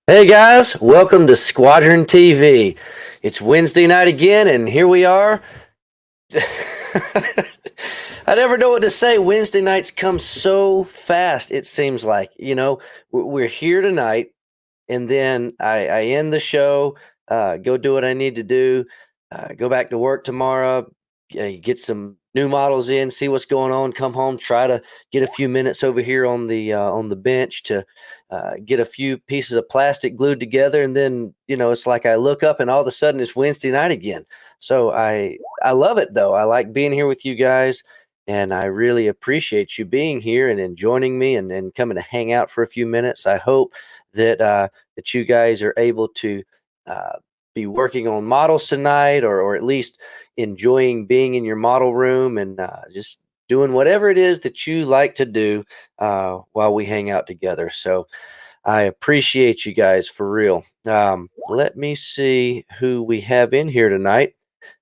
Hey guys, welcome to Squadron TV. It's Wednesday night again, and here we are. I never know what to say. Wednesday nights come so fast, it seems like. We're here tonight, and then I end the show, go do what I need to do, go back to work tomorrow, get some new models in, see what's going on, come home, try to get a few minutes over here on the bench to get a few pieces of plastic glued together, and then it's like I look up and all of a sudden it's Wednesday night again. So I love it though. I like being here with you guys. And I really appreciate you being here and joining me and coming to hang out for a few minutes. I hope that you guys are able to uh, be working on models tonight, or at least enjoying being in your model room and just doing whatever it is that you like to do while we hang out together. So I appreciate you guys for real. Let me see who we have in here tonight.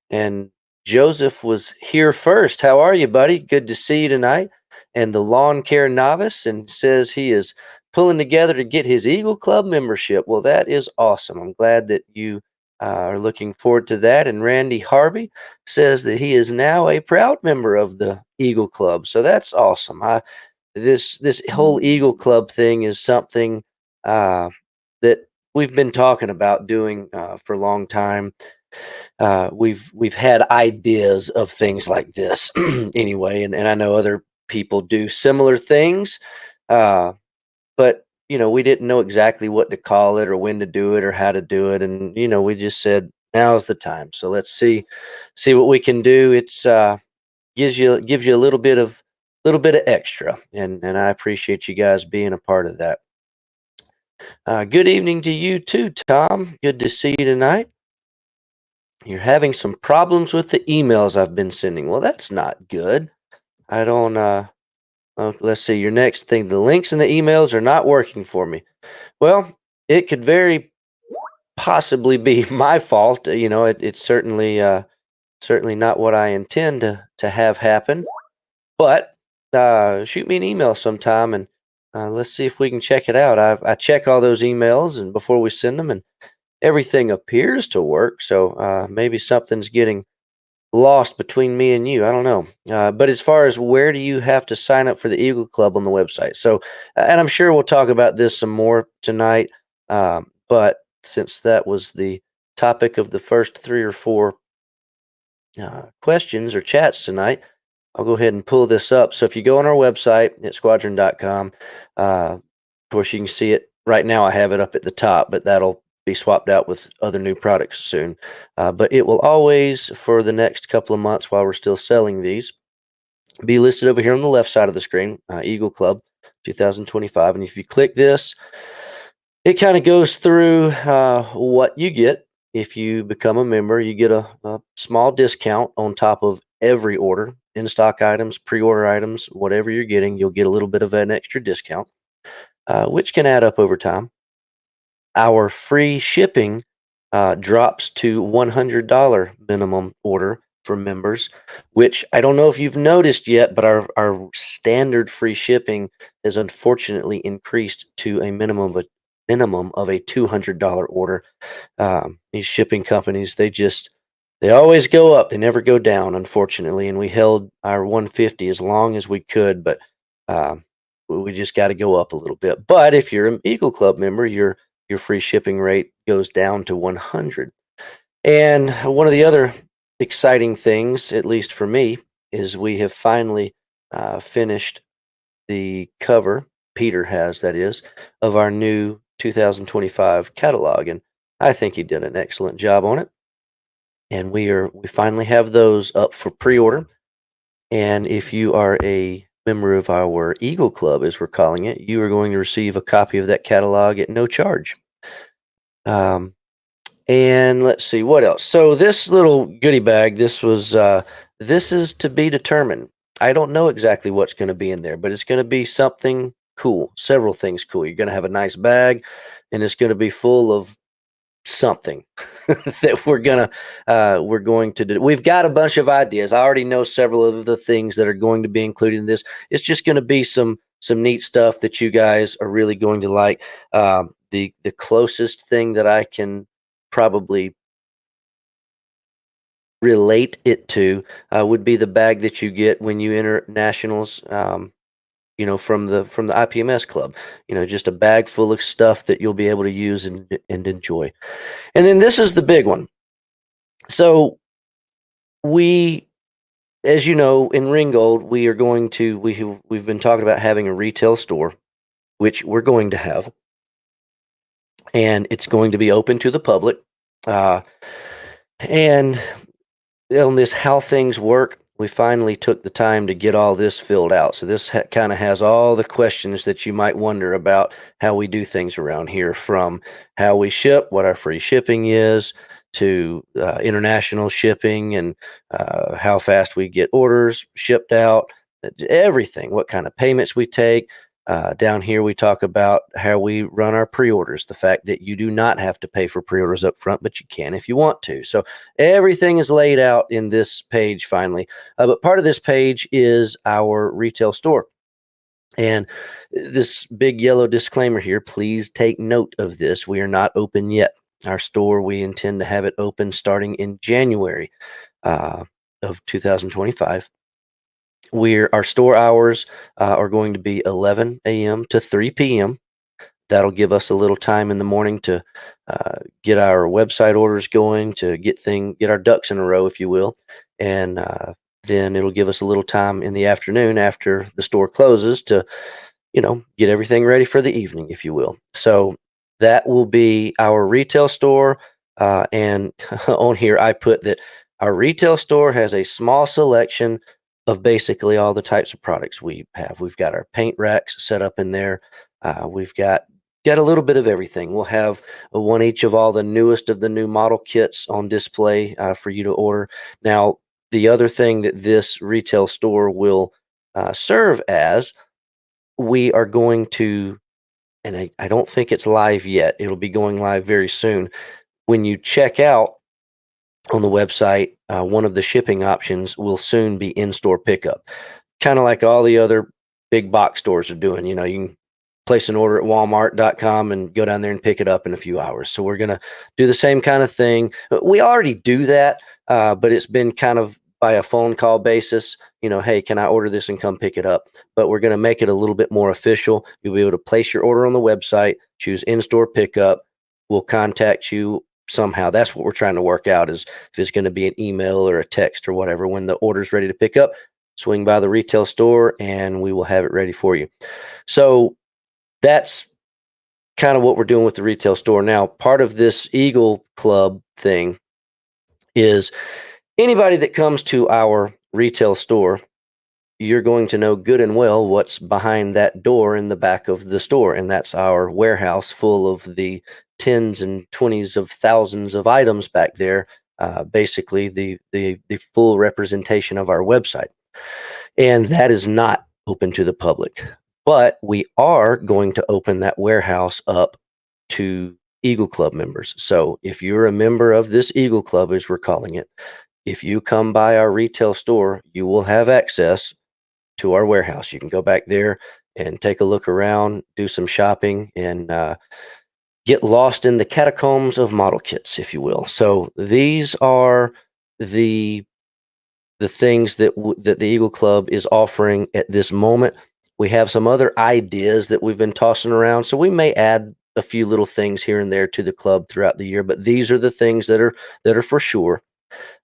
And Joseph was here first. How are you, buddy? Good to see you tonight. And the lawn care novice, and says he is pulling together to get his Eagle Club membership. Well, that is awesome. I'm glad that you are looking forward to that. And Randy Harvey says that he is now a proud member of the Eagle Club. So that's awesome. This whole Eagle Club thing is something that we've been talking about doing for a long time. We've had ideas of things like this anyway, and I know other people do similar things, but we didn't know exactly what to call it or when to do it or how to do it, and we just said now's the time. So let's see what we can do. It's gives you a little bit of extra, and I appreciate you guys being a part of that. Good evening to you too, Tom. Good to see you tonight. You're having some problems with the emails I've been sending. Well, that's not good. I don't let's see, your next thing. The links in the emails are not working for me. Well, it could very possibly be my fault. It's certainly not what I intend to have happen. But shoot me an email sometime, and let's see if we can check it out. I check all those emails and before we send them, and everything appears to work. So maybe something's getting lost between me and you. I don't know. But as far as where do you have to sign up for the Eagle Club on the website? So, and I'm sure we'll talk about this some more tonight. But since that was the topic of the first three or four questions or chats tonight, I'll go ahead and pull this up. So if you go on our website at squadron.com, of course, you can see it right now. I have it up at the top, but that'll be swapped out with other new products soon. But it will always, for the next couple of months while we're still selling these, be listed over here on the left side of the screen, Eagle Club 2025. And if you click this, it kind of goes through what you get. If you become a member, you get a small discount on top of every order. In-stock items, pre-order items, whatever you're getting, you'll get a little bit of an extra discount, which can add up over time. Our free shipping drops to $100 minimum order for members, which I don't know if you've noticed yet, but our standard free shipping has unfortunately increased to a minimum of a $200 order. These shipping companies, they always go up. They never go down, unfortunately. And we held our 150 as long as we could, but we just got to go up a little bit. But if you're an Eagle Club member, your free shipping rate goes down to 100. And one of the other exciting things, at least for me, is we have finally finished the cover. Peter has, that is, of our new 2025 catalog, and I think he did an excellent job on it. And we finally have those up for pre-order. And if you are a member of our Eagle Club, as we're calling it, you are going to receive a copy of that catalog at no charge. And let's see what else. So this little goodie bag, this is to be determined. I don't know exactly what's going to be in there, but it's going to be something cool. Several things cool. You're going to have a nice bag, and it's going to be full of something that we're going to do. We've got a bunch of ideas. I already know several of the things that are going to be included in this. It's just going to be some neat stuff that you guys are really going to like. the closest thing that I can probably relate it to would be the bag that you get when you enter nationals. From the IPMS club, just a bag full of stuff that you'll be able to use and enjoy. And then this is the big one. So we, as you know, in Ringgold, we've been talking about having a retail store, which we're going to have, and it's going to be open to the public. And on this how things work, we finally took the time to get all this filled out. So this kind of has all the questions that you might wonder about how we do things around here, from how we ship, what our free shipping is, to international shipping, and how fast we get orders shipped out, everything, what kind of payments we take. Down here, we talk about how we run our pre-orders, the fact that you do not have to pay for pre-orders up front, but you can if you want to. So everything is laid out in this page finally. But part of this page is our retail store. And this big yellow disclaimer here, please take note of this. We are not open yet. Our store, we intend to have it open starting in January of 2025. Our store hours are going to be 11 a.m. to 3 p.m. That'll give us a little time in the morning to get our website orders going, to get our ducks in a row, if you will, and then it'll give us a little time in the afternoon after the store closes to, get everything ready for the evening, if you will. So that will be our retail store, and on here I put that our retail store has a small selection of basically all the types of products we have. We've got our paint racks set up in there. We've got a little bit of everything. We'll have one each of all the newest of the new model kits on display for you to order. Now, the other thing that this retail store will serve as, we are going to, and I don't think it's live yet. It'll be going live very soon. When you check out on the website, one of the shipping options will soon be in-store pickup, kind of like all the other big box stores are doing. You can place an order at walmart.com and go down there and pick it up in a few hours. So we're going to do the same kind of thing. We already do that, but it's been kind of by a phone call basis. Hey, can I order this and come pick it up? But we're going to make it a little bit more official. You'll be able to place your order on the website, choose in-store pickup. We'll contact you somehow. That's what we're trying to work out, is if it's going to be an email or a text or whatever. When the order's ready to pick up, swing by the retail store and we will have it ready for you. So that's kind of what we're doing with the retail store. Now, part of this Eagle Club thing is anybody that comes to our retail store, you're going to know good and well what's behind that door in the back of the store, and that's our warehouse full of the tens and 20s of thousands of items back there, basically the full representation of our website. And that is not open to the public, but we are going to open that warehouse up to Eagle Club members. So if you're a member of this Eagle Club, as we're calling it, if you come by our retail store, you will have access to our warehouse. You can go back there and take a look around, do some shopping, and get lost in the catacombs of model kits, if you will. So these are the things that the Eagle Club is offering at this moment. We have some other ideas that we've been tossing around, so we may add a few little things here and there to the club throughout the year, but these are the things that are for sure.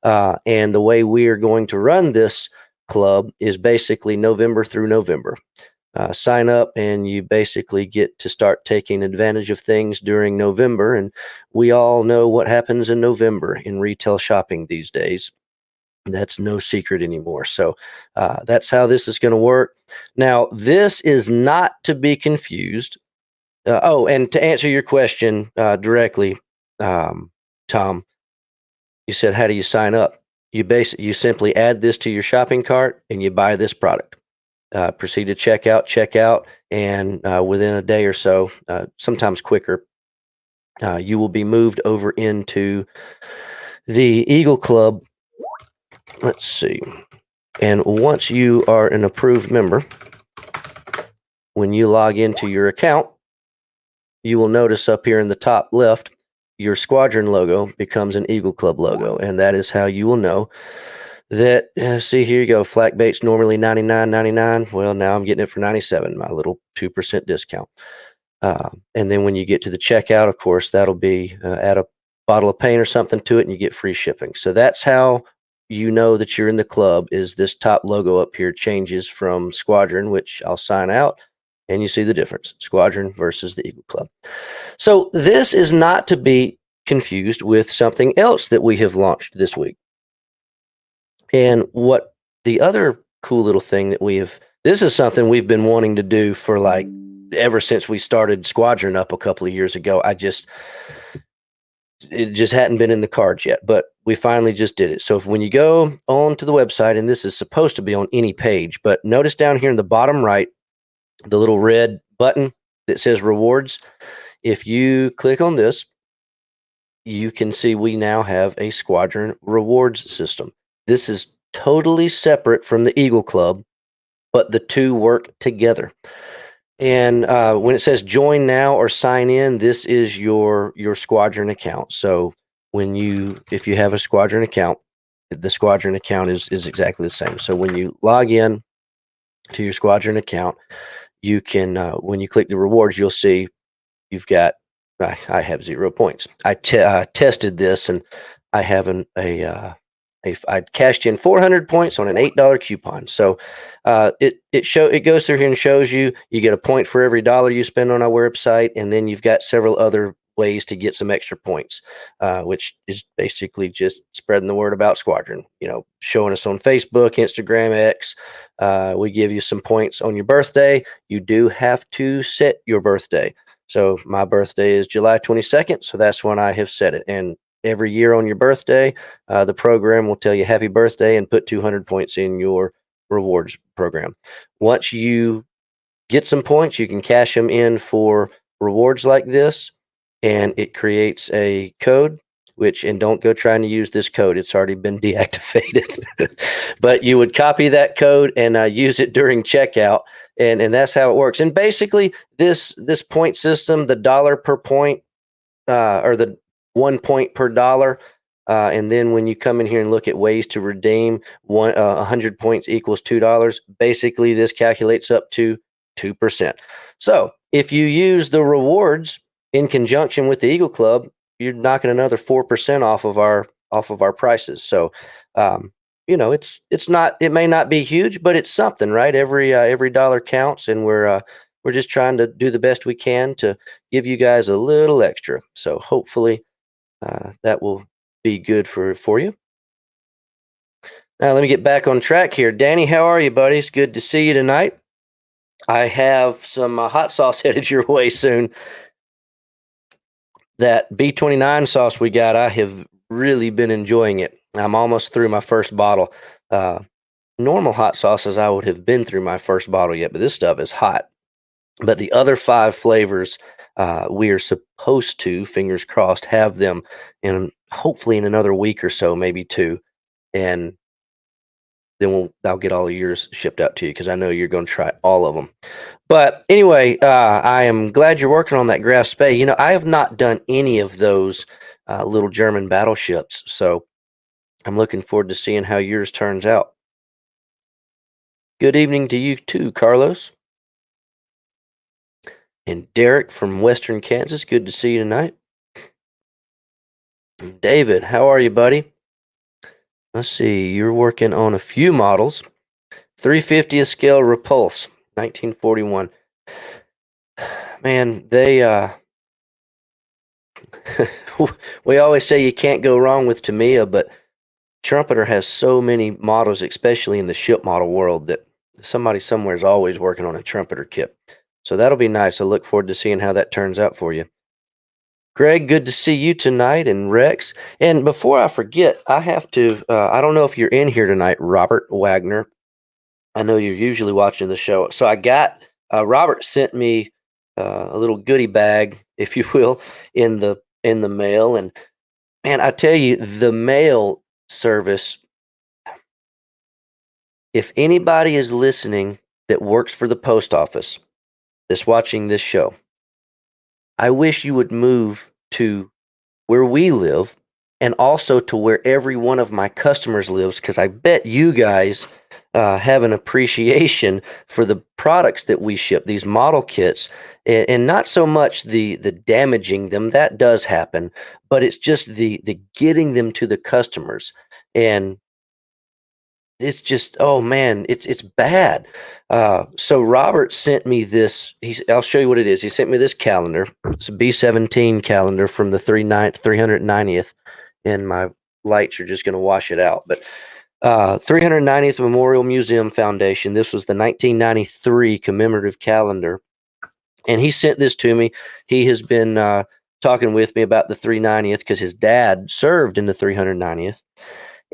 And the way we are going to run this club is basically November through November. Sign up and you basically get to start taking advantage of things during November. And we all know what happens in November in retail shopping these days. That's no secret anymore. So that's how this is going to work. Now, this is not to be confused. And to answer your question directly, Tom, you said, how do you sign up? You simply add this to your shopping cart and you buy this product. Proceed to check out, and within a day or so, sometimes quicker, you will be moved over into the Eagle Club. Let's see. And once you are an approved member, when you log into your account, you will notice up here in the top left, your Squadron logo becomes an Eagle Club logo, and that is how you will know that. See, here you go. Flak bait's normally $99.99. Well, now I'm getting it for $97, my little 2% discount. And then when you get to the checkout, of course, that'll be add a bottle of paint or something to it, and you get free shipping. So that's how you know that you're in the club. Is this top logo up here changes from Squadron, which I'll sign out, and you see the difference: Squadron versus the Eagle Club. So this is not to be confused with something else that we have launched this week. And what the other cool little thing that this is something we've been wanting to do for like ever since we started Squadron up a couple of years ago. It just hadn't been in the cards yet, but we finally just did it. So when you go onto the website, and this is supposed to be on any page, but notice down here in the bottom right, the little red button that says rewards. If you click on this, you can see we now have a Squadron rewards system. This is totally separate from the Eagle Club, but the two work together. And when it says join now or sign in, this is your Squadron account. So if you have a Squadron account, the Squadron account is exactly the same. So when you log in to your Squadron account, you can when you click the rewards, you'll see you've got. I have 0 points. I tested this, and I have I cashed in 400 points on an $8 coupon. So it goes through here and shows you get a point for every dollar you spend on our website, and then you've got several other ways to get some extra points, which is basically just spreading the word about Squadron. Showing us on Facebook, Instagram, X. We give you some points on your birthday. You do have to set your birthday. So my birthday is July 22nd, so that's when I have set it. And every year on your birthday, the program will tell you happy birthday and put 200 points in your rewards program. Once you get some points, you can cash them in for rewards like this, and it creates a code, and don't go trying to use this code. It's already been deactivated. But you would copy that code and use it during checkout, and that's how it works. And basically, this point system, the dollar per point, or the 1 point per dollar. And then when you come in here and look at ways to redeem 100 points equals $2, basically this calculates up to 2%. So if you use the rewards in conjunction with the Eagle Club, you're knocking another 4% off of our prices. So, it may not be huge, but it's something, right? Every dollar counts, and we're just trying to do the best we can to give you guys a little extra. So hopefully that will be good for you. Now let me get back on track here. Danny, how are you, buddy? It's good to see you tonight. I have some hot sauce headed your way soon. That B29 sauce we got, I have really been enjoying it. I'm almost through my first bottle. Normal hot sauces, I would have been through my first bottle yet, but this stuff is hot. But the other 5 flavors, we are supposed to, fingers crossed, have them hopefully in another week or so, maybe 2. And then I'll get all of yours shipped out to you, because I know you're going to try all of them. But anyway, I am glad you're working on that Graf Spee. I have not done any of those little German battleships, so I'm looking forward to seeing how yours turns out. Good evening to you too, Carlos. And Derek from Western Kansas, good to see you tonight. And David, how are you, buddy? Let's see, you're working on a few models. 350th scale Repulse, 1941. Man, we always say you can't go wrong with Tamiya, but Trumpeter has so many models, especially in the ship model world, that somebody somewhere is always working on a Trumpeter kit. So that'll be nice. I look forward to seeing how that turns out for you. Greg, good to see you tonight, and Rex. And before I forget, I have to, I don't know if you're in here tonight, Robert Wagner. I know you're usually watching the show. So Robert sent me a little goodie bag, if you will, in the mail. And man, I tell you, the mail service, if anybody is listening that works for the post office, that's watching this show, I wish you would move to where we live and also to where every one of my customers lives because I bet you guys have an appreciation for the products that we ship, these model kits, and not so much the damaging them that does happen, but it's just the getting them to the customers. And it's just, oh man, it's bad. So Robert sent me this. I'll show you what it is. He sent me this calendar. It's a B17 calendar from the 390th, and my lights are just going to wash it out. But 390th Memorial Museum Foundation. This was the 1993 commemorative calendar, and he sent this to me. He has been talking with me about the 390th because his dad served in the 390th.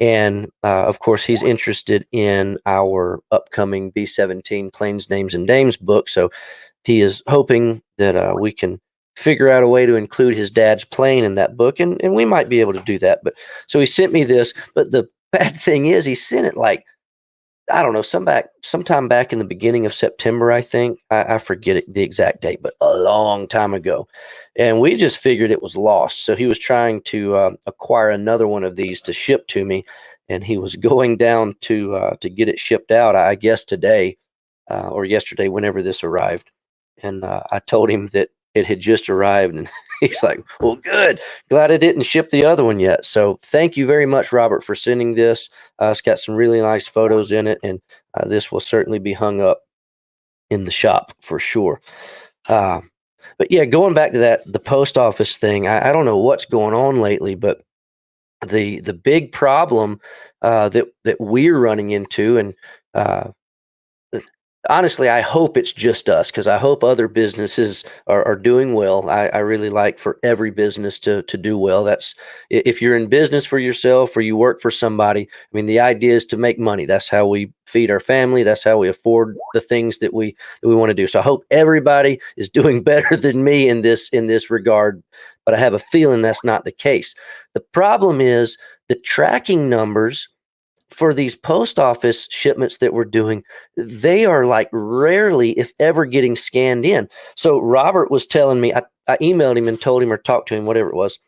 And of course, he's interested in our upcoming B17 Planes, Names, and Dames book. So he is hoping that we can figure out a way to include his dad's plane in that book. And we might be able to do that. But so he sent me this. But the bad thing is, he sent it like, I don't know, sometime back in the beginning of September, I think. I forget the exact date, but a long time ago. And we just figured it was lost. So he was trying to acquire another one of these to ship to me, and he was going down to get it shipped out, I guess today or yesterday, whenever this arrived. And I told him that it had just arrived, and he's like, "Well, good. Glad I didn't ship the other one yet." So thank you very much, Robert, for sending this. It's got some really nice photos in it, and this will certainly be hung up in the shop for sure. Uh, but yeah, going back to the post office thing, I don't know what's going on lately, but the big problem that we're running into, and uh, honestly, I hope it's just us because I hope other businesses are doing well. I really like for every business to do well. That's if you're in business for yourself or you work for somebody. I mean, the idea is to make money. That's how we feed our family. That's how we afford the things that we want to do. So I hope everybody is doing better than me in this regard. But I have a feeling that's not the case. The problem is the tracking numbers for these post office shipments that we're doing, they are like rarely, if ever, getting scanned in. So Robert was telling me, I emailed him and told him or talked to him, whatever it was,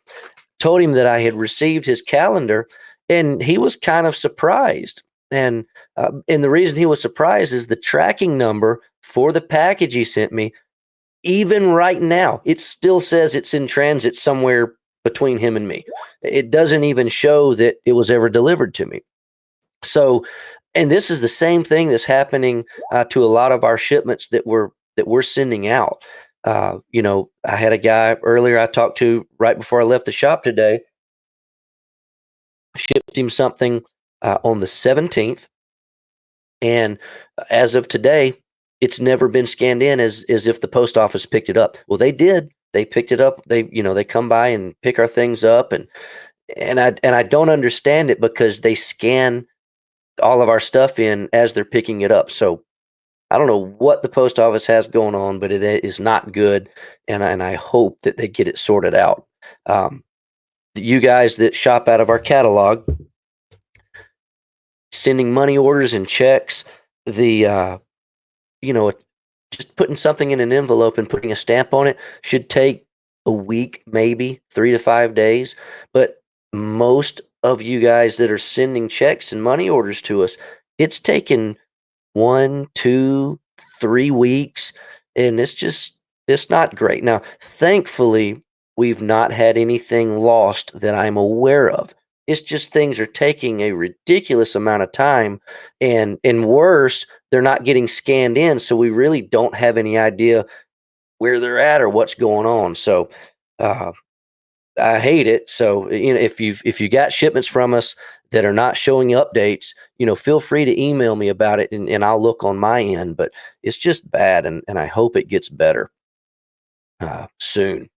told him that I had received his calendar, and he was kind of surprised. And the reason he was surprised is the tracking number for the package he sent me. Even right now, it still says it's in transit somewhere between him and me. It doesn't even show that it was ever delivered to me. So, and this is the same thing that's happening to a lot of our shipments that we're sending out. I had a guy earlier I talked to right before I left the shop today. Shipped him something on the 17th, and as of today, it's never been scanned in as if the post office picked it up. Well, they did. They picked it up. They come by and pick our things up, and I don't understand it because they scan all of our stuff in as they're picking it up. So I don't know what the post office has going on, but it is not good, and I hope that they get it sorted out. Um, you guys that shop out of our catalog, sending money orders and checks, the you know just putting something in an envelope and putting a stamp on it should take a week, maybe 3 to 5 days. But most of you guys that are sending checks and money orders to us, it's taken 1, 2, 3 weeks, and it's not great. Now, thankfully, we've not had anything lost that I'm aware of. It's just things are taking a ridiculous amount of time, and worse, they're not getting scanned in, so we really don't have any idea where they're at or what's going on. So, uh, I hate it. So, if you got shipments from us that are not showing updates, feel free to email me about it, and I'll look on my end. But it's just bad, and I hope it gets better soon.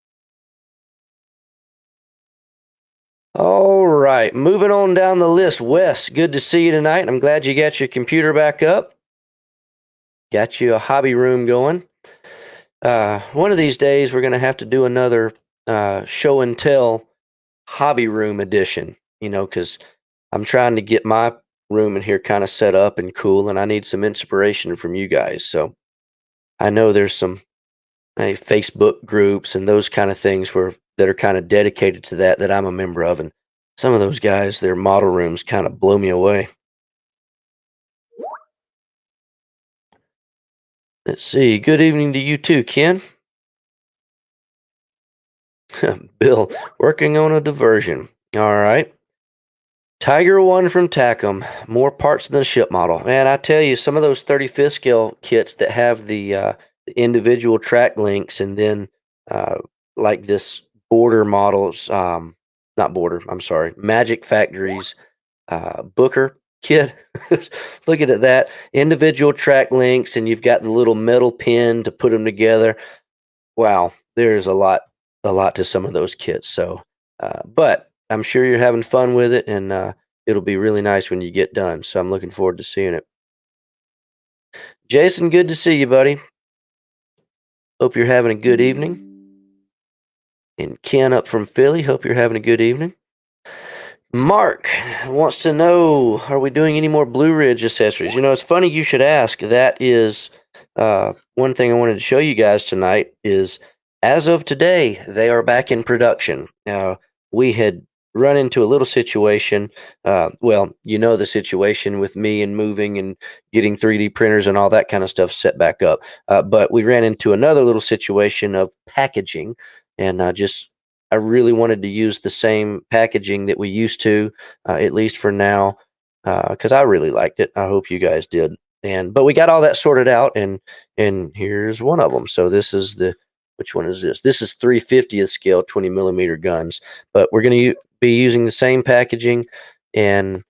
All right, moving on down the list. Wes, good to see you tonight. I'm glad you got your computer back up. Got you a hobby room going. One of these days, we're going to have to do another show and tell hobby room edition, because I'm trying to get my room in here kind of set up and cool, and I need some inspiration from you guys. So I know there's some Facebook groups and those kind of things where that are kind of dedicated to that I'm a member of, and some of those guys, their model rooms kind of blow me away. Let's see. Good evening to you too, Ken. Bill, working on a diversion. All right. Tiger One from Tacom, more parts than the ship model. Man, I tell you, some of those 35th scale kits that have the individual track links and then uh, like this border models, not border, I'm sorry, Magic Factories Booker kit. Looking at that, individual track links, and you've got the little metal pin to put them together. Wow, there's a lot to some of those kits. So, but I'm sure you're having fun with it, and it'll be really nice when you get done. So I'm looking forward to seeing it. Jason, good to see you, buddy. Hope you're having a good evening. And Ken up from Philly, hope you're having a good evening. Mark wants to know, are we doing any more Blue Ridge accessories? You know, it's funny you should ask. That is one thing I wanted to show you guys tonight is as of today, they are back in production. We had run into a little situation. Well, you know the situation with me and moving and getting 3D printers and all that kind of stuff set back up. But we ran into another little situation of packaging and I really wanted to use the same packaging that we used to, at least for now, because I really liked it. I hope you guys did. But we got all that sorted out, and here's one of them. So this is which one is this? This is 350th scale 20 millimeter guns, but we're going to be using the same packaging, and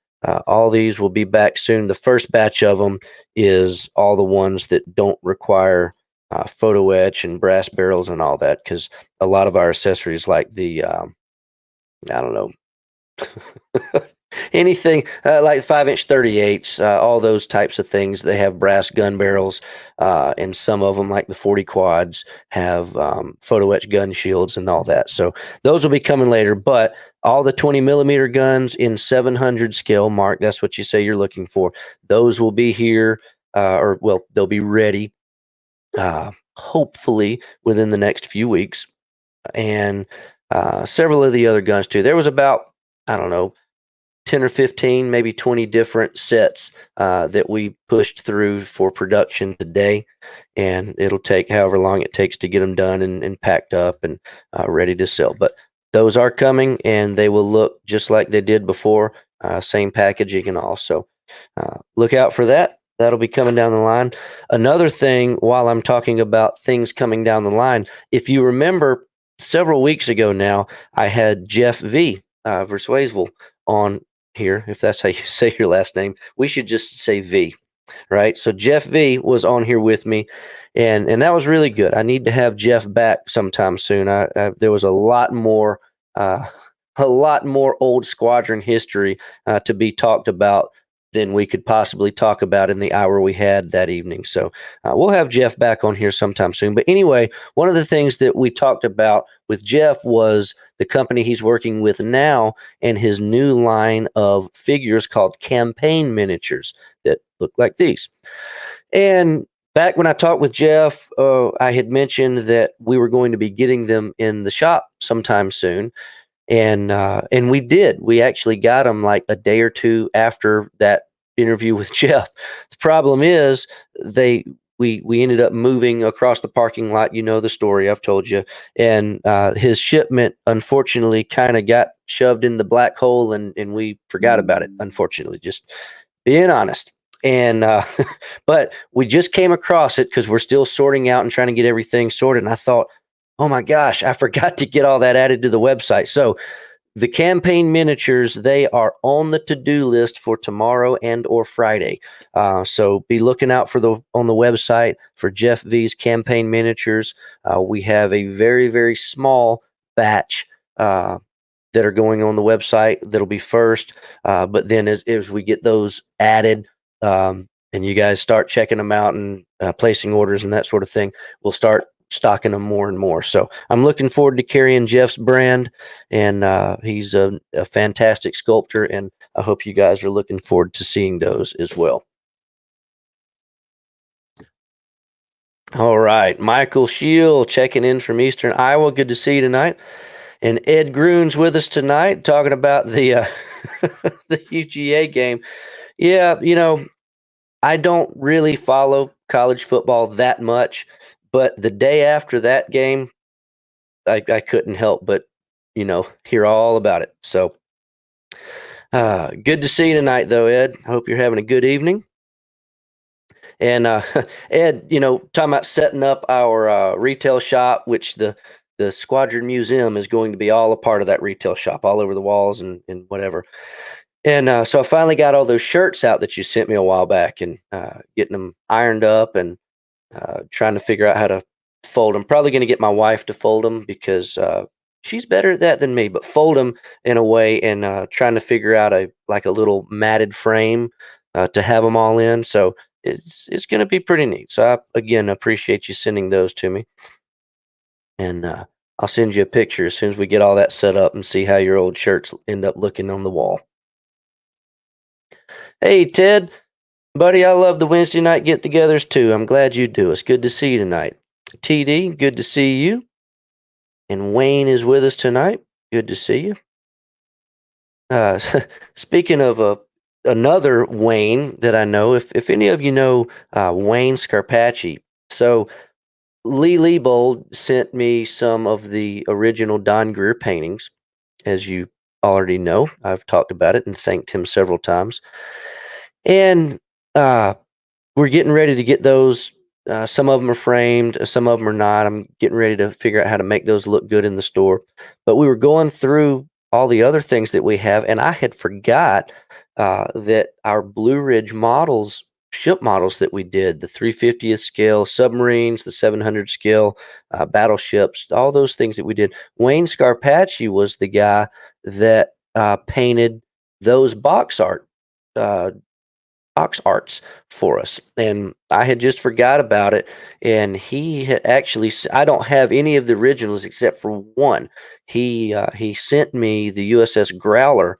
all these will be back soon. The first batch of them is all the ones that don't require photo etch and brass barrels and all that, because a lot of our accessories like I don't know, anything like 5-inch 38s, all those types of things, they have brass gun barrels, and some of them like the 40 quads have photo etch gun shields and all that. So those will be coming later, but all the 20 millimeter guns in 700 scale, Mark, that's what you say you're looking for. Those will be here, or well, they'll be ready hopefully within the next few weeks, and several of the other guns too. There was about, I don't know, 10 or 15, maybe 20 different sets that we pushed through for production today, and it'll take however long it takes to get them done and packed up and ready to sell. But those are coming, and they will look just like they did before, same packaging and all. So look out for that. That'll be coming down the line. Another thing, while I'm talking about things coming down the line, if you remember several weeks ago now, I had Jeff V. Verswayesville on here, if that's how you say your last name. We should just say V, right? So Jeff V was on here with me, and that was really good. I need to have Jeff back sometime soon. There was uh, a lot more old Squadron history to be talked about than we could possibly talk about in the hour we had that evening. So we'll have Jeff back on here sometime soon. But anyway, one of the things that we talked about with Jeff was the company he's working with now and his new line of figures called campaign miniatures that look like these. And back when I talked with Jeff, I had mentioned that we were going to be getting them in the shop sometime soon, and we did. We actually got them like a day or two after that interview with Jeff. The problem is we ended up moving across the parking lot. You know the story, I've told you, and his shipment unfortunately kind of got shoved in the black hole, and we forgot about it. Unfortunately, just being honest. And but we just came across it because we're still sorting out and trying to get everything sorted. And I thought, oh my gosh, I forgot to get all that added to the website. So the campaign miniatures, they are on the to-do list for tomorrow and or Friday. So be looking out for on the website for Jeff V's campaign miniatures. We have a very, very small batch that are going on the website that'll be first. But then as we get those added, and you guys start checking them out and placing orders and that sort of thing, we'll start stocking them more and more. So I'm looking forward to carrying Jeff's brand, and he's a fantastic sculptor, and I hope you guys are looking forward to seeing those as well. All right. Michael Shield checking in from Eastern Iowa. Good to see you tonight. And Ed Groon's with us tonight talking about the the UGA game. Yeah, I don't really follow college football that much, but the day after that game, I couldn't help but, hear all about it. So good to see you tonight, though, Ed. I hope you're having a good evening. And Ed, talking about setting up our retail shop, which the Squadron Museum is going to be all a part of that retail shop, all over the walls and whatever. And so I finally got all those shirts out that you sent me a while back, and getting them ironed up and trying to figure out how to fold them. Probably going to get my wife to fold them because she's better at that than me. But fold them in a way, and trying to figure out a little matted frame to have them all in. So it's going to be pretty neat. So I again appreciate you sending those to me, and I'll send you a picture as soon as we get all that set up and see how your old shirts end up looking on the wall. Hey Ted, buddy, I love the Wednesday night get-togethers too. I'm glad you do. It's good to see you tonight. TD, good to see you. And Wayne is with us tonight. Good to see you. Uh, speaking of another Wayne that I know, if any of you know Wayne Scarpacci, so Lee Leibold sent me some of the original Don Greer paintings, as you already know. I've talked about it and thanked him several times. And we're getting ready to get those. Some of them are framed, some of them are not. I'm getting ready to figure out how to make those look good in the store. But we were going through all the other things that we have, and I had forgot that our Blue Ridge models, ship models that we did, the 350th scale submarines, the 700 scale battleships, all those things that we did. Wayne Scarpacci was the guy that painted those uh, box arts for us, and I had just forgot about it. And he had actually, I don't have any of the originals except for one. He sent me the USS Growler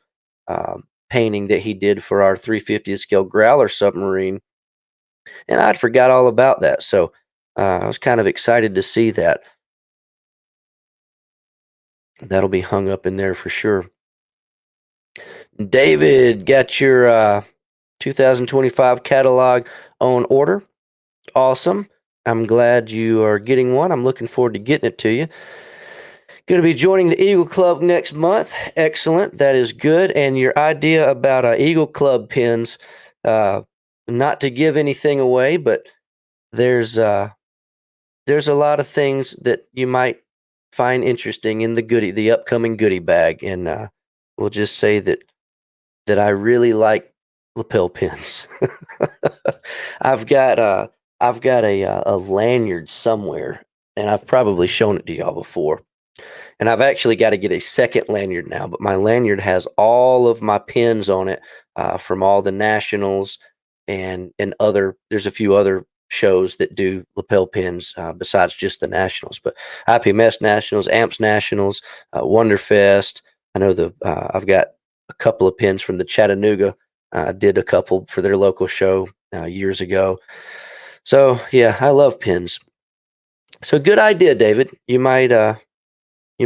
painting that he did for our 350th scale Growler submarine, and I'd forgot all about that. So I was kind of excited to see that. That'll be hung up in there for sure. David, got your 2025 catalog on order. Awesome. I'm glad you are getting one. I'm looking forward to getting it to you. Going to be joining the Eagle Club next month. Excellent. That is good. And your idea about Eagle Club pins, not to give anything away, but there's there's a lot of things that you might find interesting in the upcoming goodie bag. And we'll just say that I really like lapel pins. I've got a lanyard somewhere, and I've probably shown it to y'all before. And I've actually got to get a second lanyard now, but my lanyard has all of my pins on it from all the nationals and other. There's a few other shows that do lapel pins besides just the nationals, but IPMS nationals, AMPS nationals, Wonderfest. I know I've got a couple of pins from the Chattanooga. Did a couple for their local show years ago. So yeah, I love pins. So good idea, David. You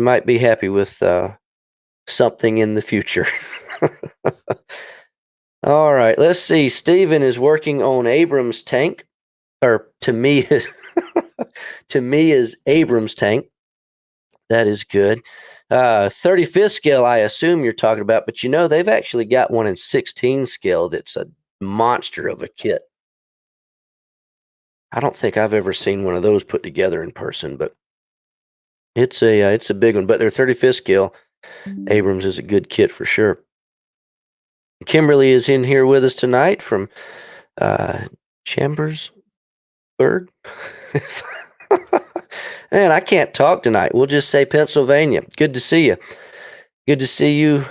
might be happy with something in the future. All right, let's see. Steven is working on Abrams tank, or to me is Abrams tank. That is good. 35th scale, I assume you're talking about, but they've actually got one in 16 scale that's a monster of a kit. I don't think I've ever seen one of those put together in person, but it's a big one. But their 35th scale Abrams is a good kit for sure. Kimberly is in here with us tonight from Chambersburg. Man, I can't talk tonight. We'll just say Pennsylvania. Good to see you. Good to see you,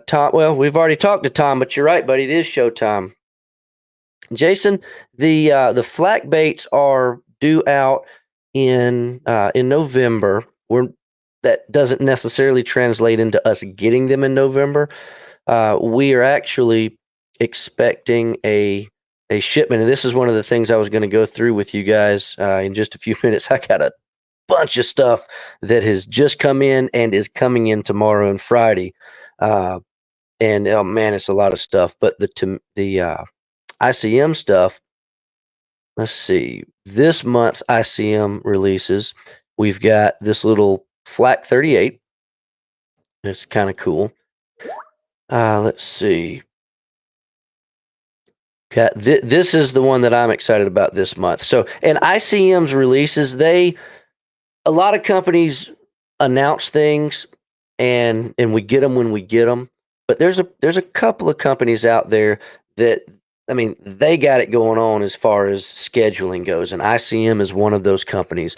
Tom. Well, we've already talked to Tom, but you're right, buddy. It is showtime. Jason, the flak baits are due out in November. That doesn't necessarily translate into us getting them in November. We are actually expecting a a shipment, and this is one of the things I was going to go through with you guys in just a few minutes. I got a bunch of stuff that has just come in and is coming in tomorrow and Friday, and oh man, it's a lot of stuff. But the ICM stuff. Let's see. This month's ICM releases, we've got this little Flak 38. It's kind of cool. Let's see. Got this is the one that I'm excited about this month. So, and ICM's releases, a lot of companies announce things, and we get them when we get them. But there's a couple of companies out there that, I mean, they got it going on as far as scheduling goes, and ICM is one of those companies.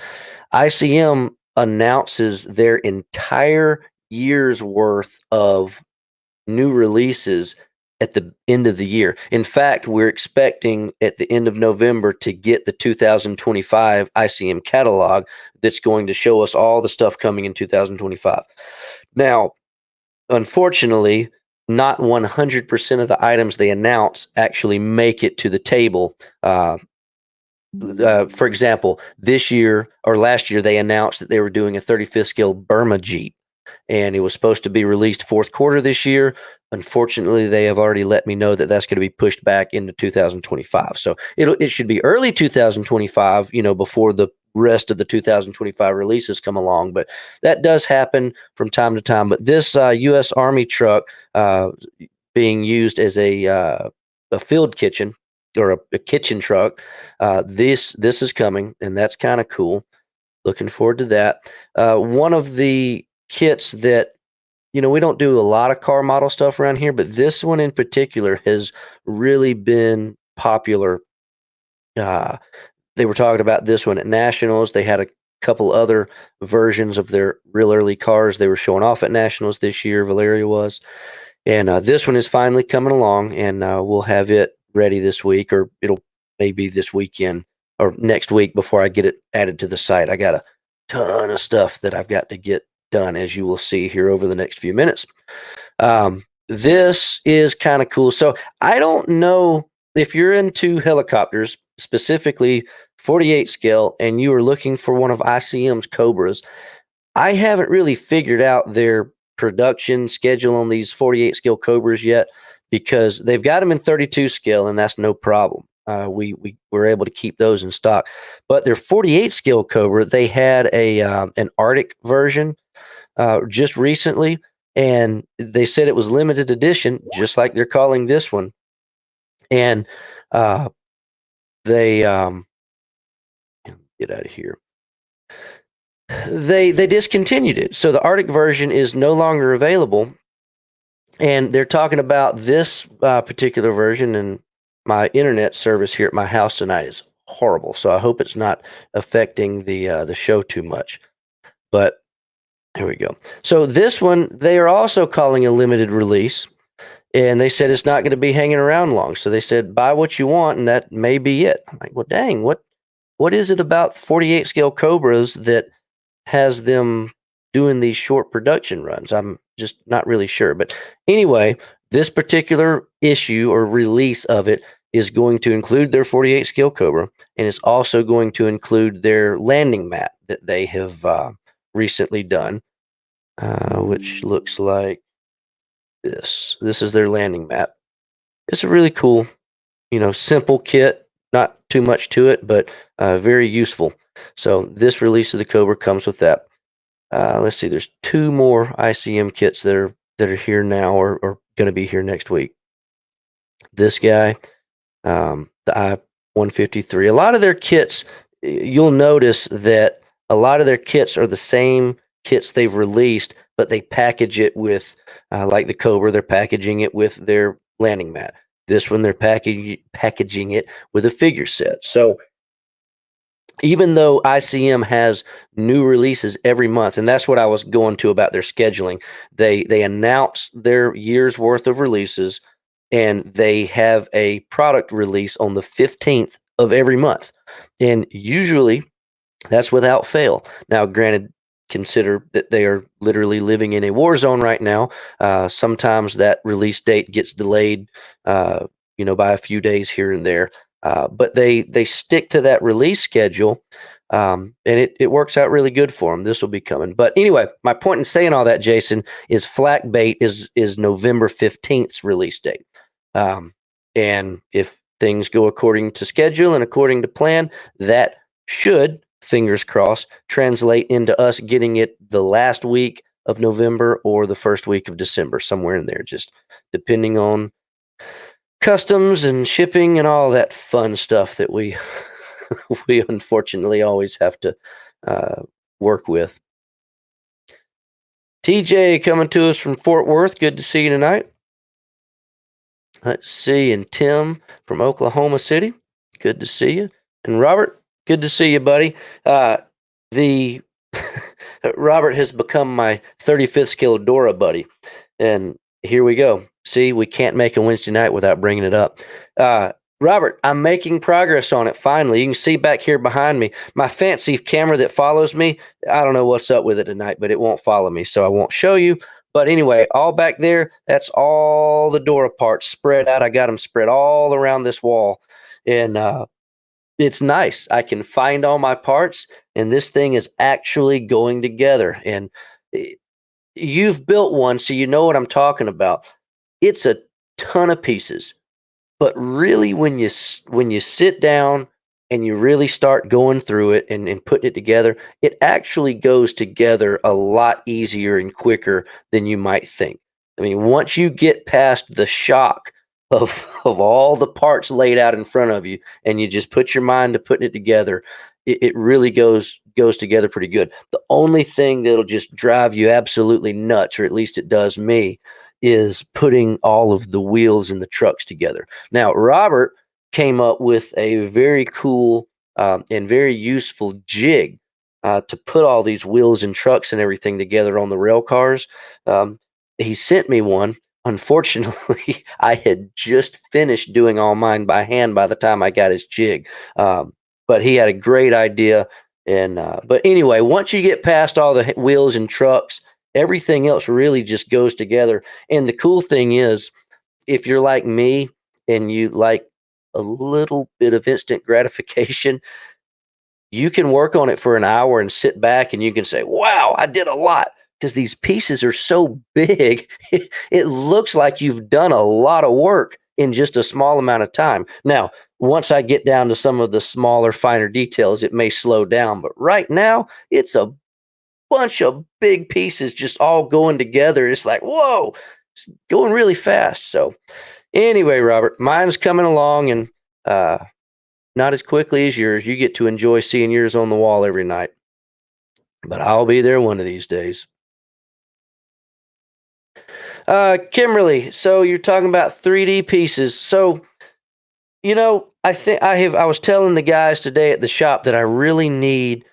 ICM announces their entire year's worth of new releases at the end of the year. In fact, we're expecting at the end of November to get the 2025 ICM catalog that's going to show us all the stuff coming in 2025. Now, unfortunately, not 100% of the items they announce actually make it to the table. For example, this year or last year, they announced that they were doing a 35th scale Burma Jeep, and it was supposed to be released fourth quarter this year. Unfortunately, they have already let me know that that's going to be pushed back into 2025. So it should be early 2025, before the rest of the 2025 releases come along. But that does happen from time to time. But this U.S. Army truck being used as a field kitchen or a kitchen truck, this is coming, and that's kind of cool. Looking forward to that. One of the kits that, we don't do a lot of car model stuff around here, but this one in particular has really been popular. They were talking about this one at Nationals. They had a couple other versions of their real early cars they were showing off at Nationals this year. Valeria was. And this one is finally coming along, and we'll have it ready this week, or it'll maybe this weekend or next week before I get it added to the site. I got a ton of stuff that I've got to get done, as you will see here over the next few minutes. This is kind of cool. So I don't know if you're into helicopters, specifically 48 scale, and you are looking for one of ICM's Cobras. I haven't really figured out their production schedule on these 48 scale Cobras yet, because they've got them in 32 scale, and that's no problem. We were able to keep those in stock, but their 48 scale Cobra, they had an Arctic version just recently, and they said it was limited edition, just like they're calling this one. And they get out of here. They discontinued it, so the Arctic version is no longer available, and they're talking about this particular version. And my internet service here at my house tonight is horrible, so I hope it's not affecting the show too much. But here we go. So this one, they are also calling a limited release, and they said it's not going to be hanging around long. So they said, buy what you want, and that may be it. I'm like, well, dang, what is it about 48 scale Cobras that has them doing these short production runs? I'm just not really sure. But anyway, this particular issue or release of it is going to include their 48 scale Cobra, and it's also going to include their landing mat that they have recently done, which looks like this. This is their landing mat. It's a really cool, simple kit, not too much to it, but very useful. So this release of the Cobra comes with that. Let's see, there's two more ICM kits that are here now, or going to be here next week. This guy, the I-153. A lot of their kits, you'll notice that a lot of their kits are the same kits they've released, but they package it with, like the Cobra, they're packaging it with their landing mat. This one, they're packaging it with a figure set. So even though ICM has new releases every month, and that's what I was going to about their scheduling, they announce their year's worth of releases, and they have a product release on the 15th of every month. And usually that's without fail. Now, granted, consider that they are literally living in a war zone right now. Sometimes that release date gets delayed, by a few days here and there. but they stick to that release schedule, and it works out really good for them. This will be coming. But anyway, my point in saying all that, Jason, is Flak Bait is November 15th's release date. And if things go according to schedule and according to plan, that should, fingers crossed, translate into us getting it the last week of November or the first week of December, somewhere in there, just depending on customs and shipping and all that fun stuff that we we unfortunately always have to work with. TJ coming to us from Fort Worth. Good to see you tonight. Let's see. And Tim from Oklahoma City. Good to see you. And Robert, good to see you, buddy. The Robert has become my 35th Skilladora buddy. And here we go. See, we can't make a Wednesday night without bringing it up. Robert, I'm making progress on it finally. You can see back here behind me, my fancy camera that follows me. I don't know what's up with it tonight, but it won't follow me, so I won't show you. But anyway, all back there, that's all the Dora parts spread out. I got them spread all around this wall. And it's nice. I can find all my parts, and this thing is actually going together. And you've built one, so you know what I'm talking about. It's a ton of pieces. But really, when you sit down and you really start going through it and putting it together, it actually goes together a lot easier and quicker than you might think. I mean, once you get past the shock of all the parts laid out in front of you, and you just put your mind to putting it together, it really goes together pretty good. The only thing that'll just drive you absolutely nuts, or at least it does me, is putting all of the wheels and the trucks together. Now, Robert came up with a very cool and very useful jig to put all these wheels and trucks and everything together on the rail cars. He sent me one. Unfortunately, I had just finished doing all mine by hand by the time I got his jig. But he had a great idea. And but anyway, once you get past all the wheels and trucks, everything else really just goes together. And the cool thing is, if you're like me and you like a little bit of instant gratification, you can work on it for an hour and sit back and you can say, wow, I did a lot. Because these pieces are so big, it looks like you've done a lot of work in just a small amount of time. Now, once I get down to some of the smaller, finer details, it may slow down. But right now, it's a bunch of big pieces just all going together. It's like, whoa, it's going really fast. So anyway, Robert, mine's coming along, and not as quickly as yours. You get to enjoy seeing yours on the wall every night, but I'll be there one of these days. Kimberly, so you're talking about 3D pieces. So, I was telling the guys today at the shop that I really need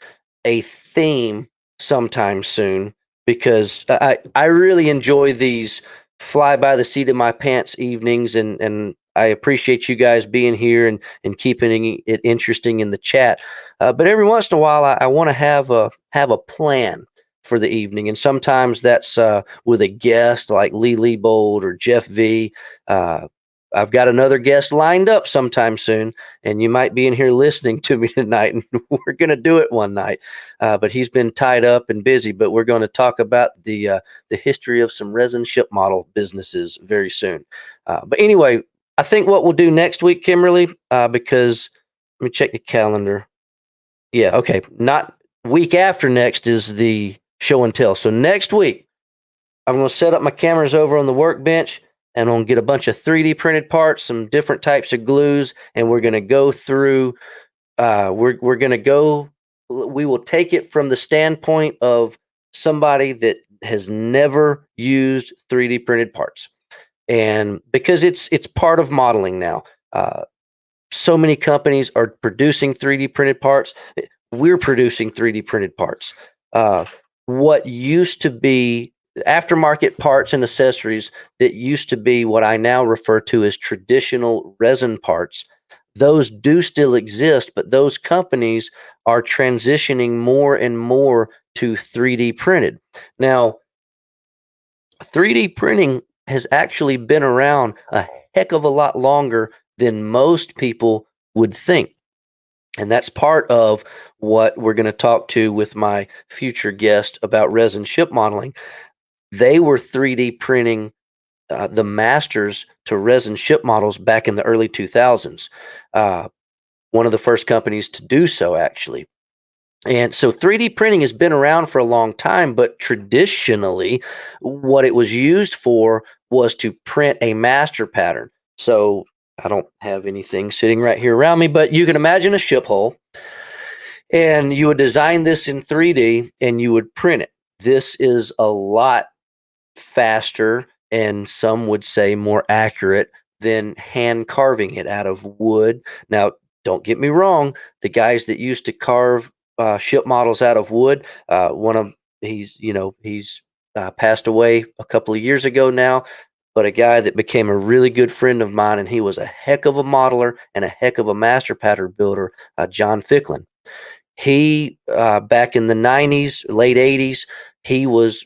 a theme sometime soon, because I really enjoy these fly by the seat of my pants evenings, and I appreciate you guys being here and keeping it interesting in the chat. But every once in a while, I want to have a plan for the evening, and sometimes that's with a guest like Lee Leibold or Jeff V. I've got another guest lined up sometime soon, and you might be in here listening to me tonight, and we're going to do it one night. But he's been tied up and busy, but we're going to talk about the history of some resin ship model businesses very soon. But anyway, I think what we'll do next week, Kimberly, because let me check the calendar. Yeah, okay. Not week after next is the show and tell. So next week, I'm going to set up my cameras over on the workbench, and I'm going to get a bunch of 3D printed parts, some different types of glues, and we're going to go through, we will take it from the standpoint of somebody that has never used 3D printed parts. And because it's part of modeling now. So many companies are producing 3D printed parts. We're producing 3D printed parts. What used to be aftermarket parts and accessories that used to be what I now refer to as traditional resin parts, those do still exist, but those companies are transitioning more and more to 3D printed. Now, 3D printing has actually been around a heck of a lot longer than most people would think. And that's part of what we're going to talk to with my future guest about resin ship modeling. They were 3D printing the masters to resin ship models back in the early 2000s. One of the first companies to do so, actually. And so 3D printing has been around for a long time, but traditionally, what it was used for was to print a master pattern. So I don't have anything sitting right here around me, but you can imagine a ship hull, and you would design this in 3D and you would print it. This is a lot faster and some would say more accurate than hand carving it out of wood. Now, don't get me wrong, the guys that used to carve ship models out of wood, one of he's passed away a couple of years ago now, but a guy that became a really good friend of mine, and he was a heck of a modeler and a heck of a master pattern builder, John Ficklin. He back in the 90s, late 80s, he was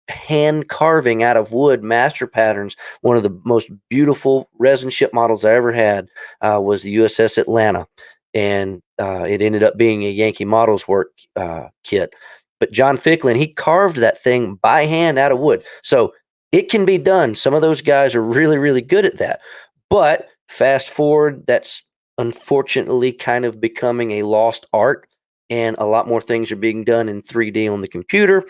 hand carving out of wood master patterns. One of the most beautiful resin ship models I ever had was the USS Atlanta, and it ended up being a Yankee Models Work kit. But John Ficklin, he carved that thing by hand out of wood. So it can be done. Some of those guys are really, really good at that. But fast forward, that's unfortunately kind of becoming a lost art, and a lot more things are being done in 3D on the computer.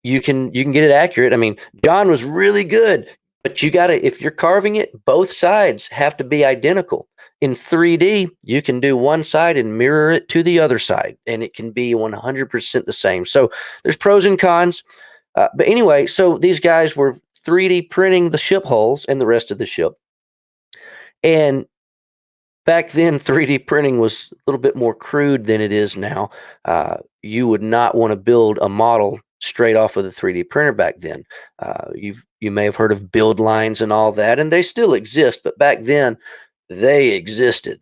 You can get it accurate. I mean, John was really good, but you got to, if you're carving it, both sides have to be identical. In 3D, you can do one side and mirror it to the other side, and it can be 100% the same. So there's pros and cons. But anyway, so these guys were 3D printing the ship hulls and the rest of the ship. And back then, 3D printing was a little bit more crude than it is now. You would not want to build a model straight off of the 3D printer back then. You may have heard of build lines and all that, and they still exist, but back then they existed.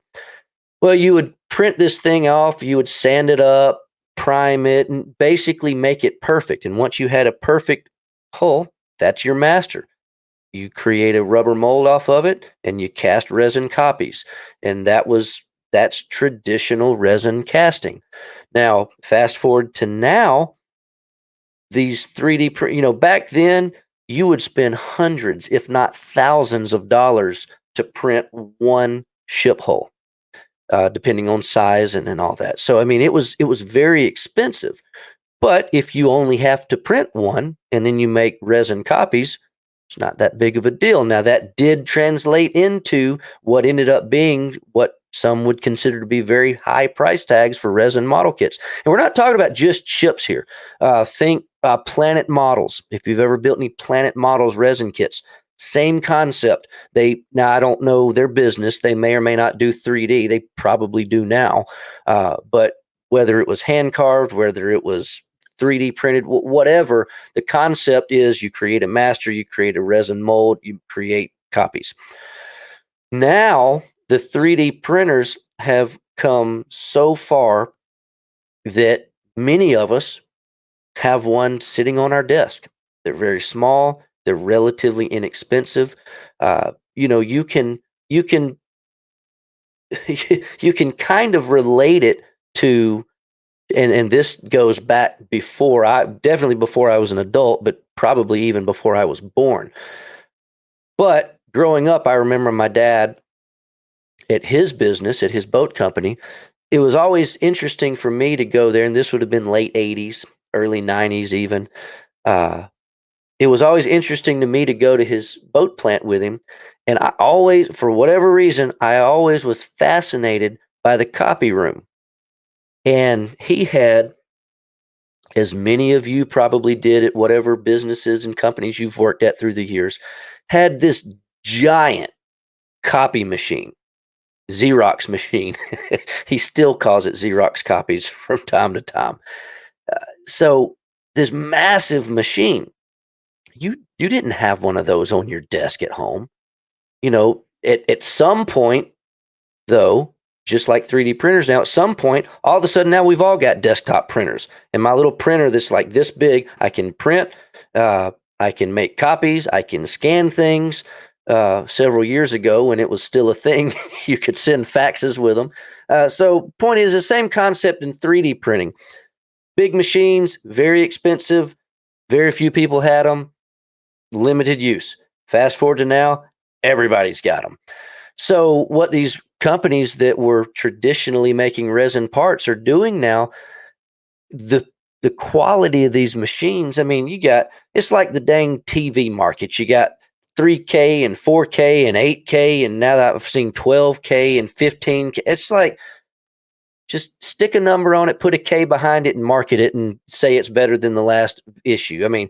Well, you would print this thing off, you would sand it up, prime it, and basically make it perfect. And once you had a perfect hull, that's your master. You create a rubber mold off of it and you cast resin copies. And that's traditional resin casting. Now, fast forward to now, these 3D, back then you would spend hundreds, if not thousands of dollars to print one ship hull, depending on size and all that. So, I mean, it was very expensive. But if you only have to print one and then you make resin copies, it's not that big of a deal. Now, that did translate into what ended up being what some would consider to be very high price tags for resin model kits. And we're not talking about just ships here. Think Planet Models. If you've ever built any Planet Models resin kits, same concept. Now, I don't know their business. They may or may not do 3D. They probably do now. But whether it was hand carved, whether it was 3D printed, whatever, the concept is you create a master, you create a resin mold, you create copies. Now, the 3D printers have come so far that many of us have one sitting on our desk. They're very small, they're relatively inexpensive. You can you can kind of relate it to, and this goes back before I was an adult, but probably even before I was born. But growing up, I remember my dad at his business, at his boat company. It was always interesting for me to go there, and this would have been late 80s, early 90s even. It was always interesting to me to go to his boat plant with him. And I always, for whatever reason, I always was fascinated by the copy room. And he had, as many of you probably did at whatever businesses and companies you've worked at through the years, had this giant copy machine, Xerox machine. He still calls it Xerox copies from time to time. So this massive machine, you didn't have one of those on your desk at home. At some point, though, just like 3D printers now, at some point, all of a sudden now we've all got desktop printers. And my little printer that's like this big, I can print, I can make copies, I can scan things. several years ago when it was still a thing. You could send faxes with them. So, point is the same concept in 3D printing. Big machines, very expensive. Very few people had them. Limited use. Fast forward to now, everybody's got them. So, what these companies that were traditionally making resin parts are doing now, the the quality of these machines, I mean, it's like the dang TV market. You got 3K and 4K and 8K, and now that I've seen 12K and 15K. It's like just stick a number on it, put a K behind it, and market it, and say it's better than the last issue. I mean,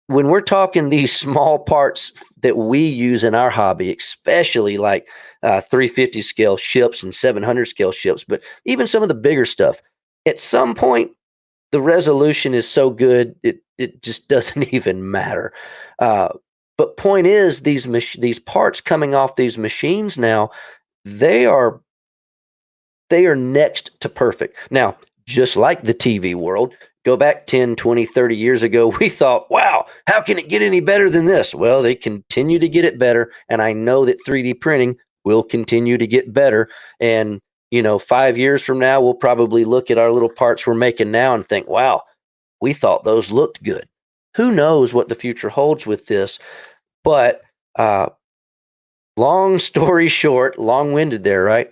when we're talking these small parts that we use in our hobby, especially like 350 scale ships and 700 scale ships, but even some of the bigger stuff, at some point the resolution is so good it just doesn't even matter. Uh, but point is, these parts coming off these machines now, they are they are next to perfect. Now, just like the TV world, go back 10, 20, 30 years ago, we thought, wow, how can it get any better than this? Well, they continue to get it better. And I know that 3D printing will continue to get better. And, 5 years from now, we'll probably look at our little parts we're making now and think, wow, we thought those looked good. Who knows what the future holds with this? But long story short, long winded there, right?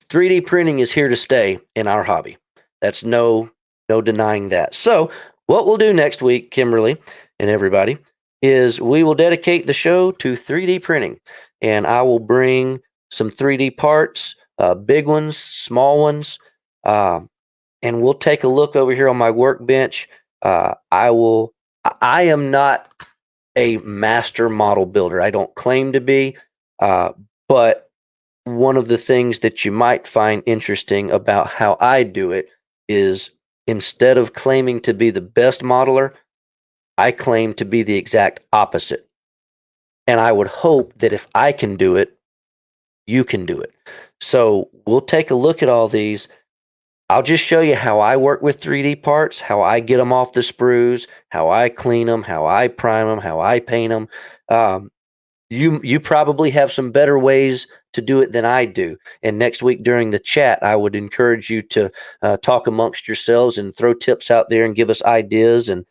3D printing is here to stay in our hobby. That's no denying that. So, what we'll do next week, Kimberly and everybody, is we will dedicate the show to 3D printing, and I will bring some 3D parts, big ones, small ones, and we'll take a look over here on my workbench. I will. I am not a master model builder. I don't claim to be, but one of the things that you might find interesting about how I do it is, instead of claiming to be the best modeler, I claim to be the exact opposite. And I would hope that if I can do it, you can do it. So we'll take a look at all these. I'll just show you how I work with 3D parts, how I get them off the sprues, how I clean them, how I prime them, how I paint them. You probably have some better ways to do it than I do. And next week during the chat, I would encourage you to talk amongst yourselves and throw tips out there and give us ideas. And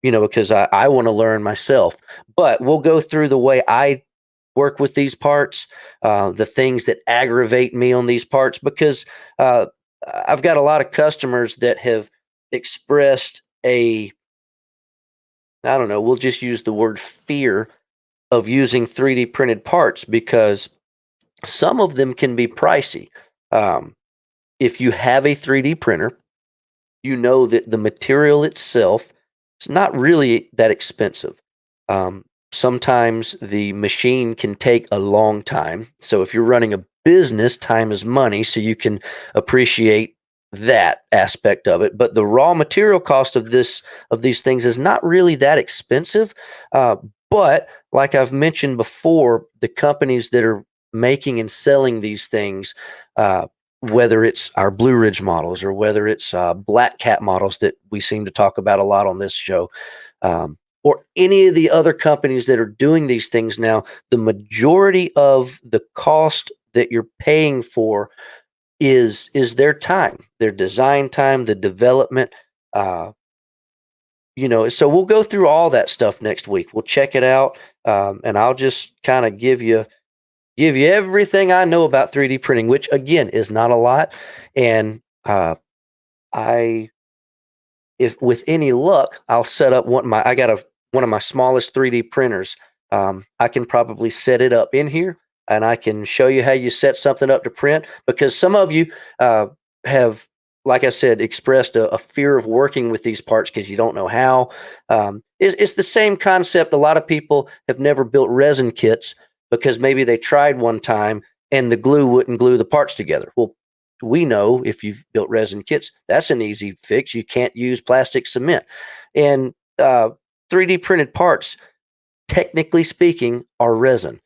because I want to learn myself. But we'll go through the way I work with these parts, the things that aggravate me on these parts, because I've got a lot of customers that have expressed I don't know, we'll just use the word fear of using 3D printed parts, because some of them can be pricey. If you have a 3D printer, you know that the material itself is not really that expensive. Sometimes the machine can take a long time. So if you're running a business, time is money, so you can appreciate that aspect of it. But the raw material cost of these things is not really that expensive. But like I've mentioned before, the companies that are making and selling these things, whether it's our Blue Ridge models or whether it's Black Cat models that we seem to talk about a lot on this show, or any of the other companies that are doing these things now, the majority of the cost that you're paying for is their time, their design time, the development. So we'll go through all that stuff next week. We'll check it out, and I'll just kind of give you everything I know about 3D printing, which again is not a lot. And if with any luck, I'll set up one of my smallest 3D printers. I can probably set it up in here, and I can show you how you set something up to print, because some of you have, like I said, expressed a fear of working with these parts because you don't know how. It's the same concept. A lot of people have never built resin kits because maybe they tried one time and the glue wouldn't glue the parts together. Well, we know if you've built resin kits, that's an easy fix. You can't use plastic cement. And 3D printed parts, technically speaking, are resin.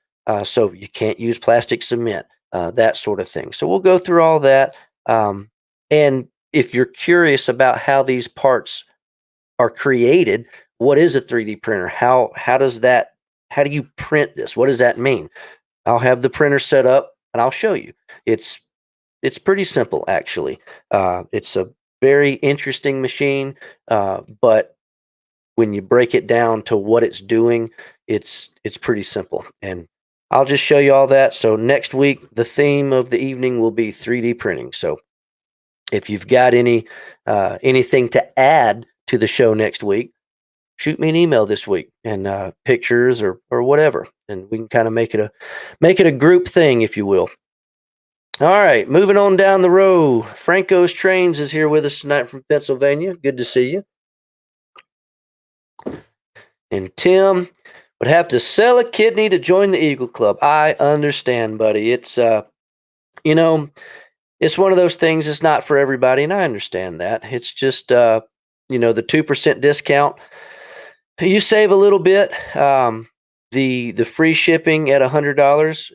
So you can't use plastic cement, that sort of thing. So we'll go through all that. And if you're curious about how these parts are created, what is a 3D printer? How does that how do you print this? What does that mean? I'll have the printer set up and I'll show you. It's it's pretty simple, actually. It's a very interesting machine, but when you break it down to what it's doing, it's pretty simple. And I'll just show you all that. So next week, the theme of the evening will be 3D printing. So if you've got anything to add to the show next week, shoot me an email this week and pictures or whatever, and we can kind of make it a group thing, if you will. All right, moving on down the road. Franco's Trains is here with us tonight from Pennsylvania. Good to see you. And Tim would have to sell a kidney to join the Eagle Club. I understand, buddy. It's you know, it's one of those things. It's not for everybody, and I understand that. It's just the 2% discount. You save a little bit. The free shipping at $100.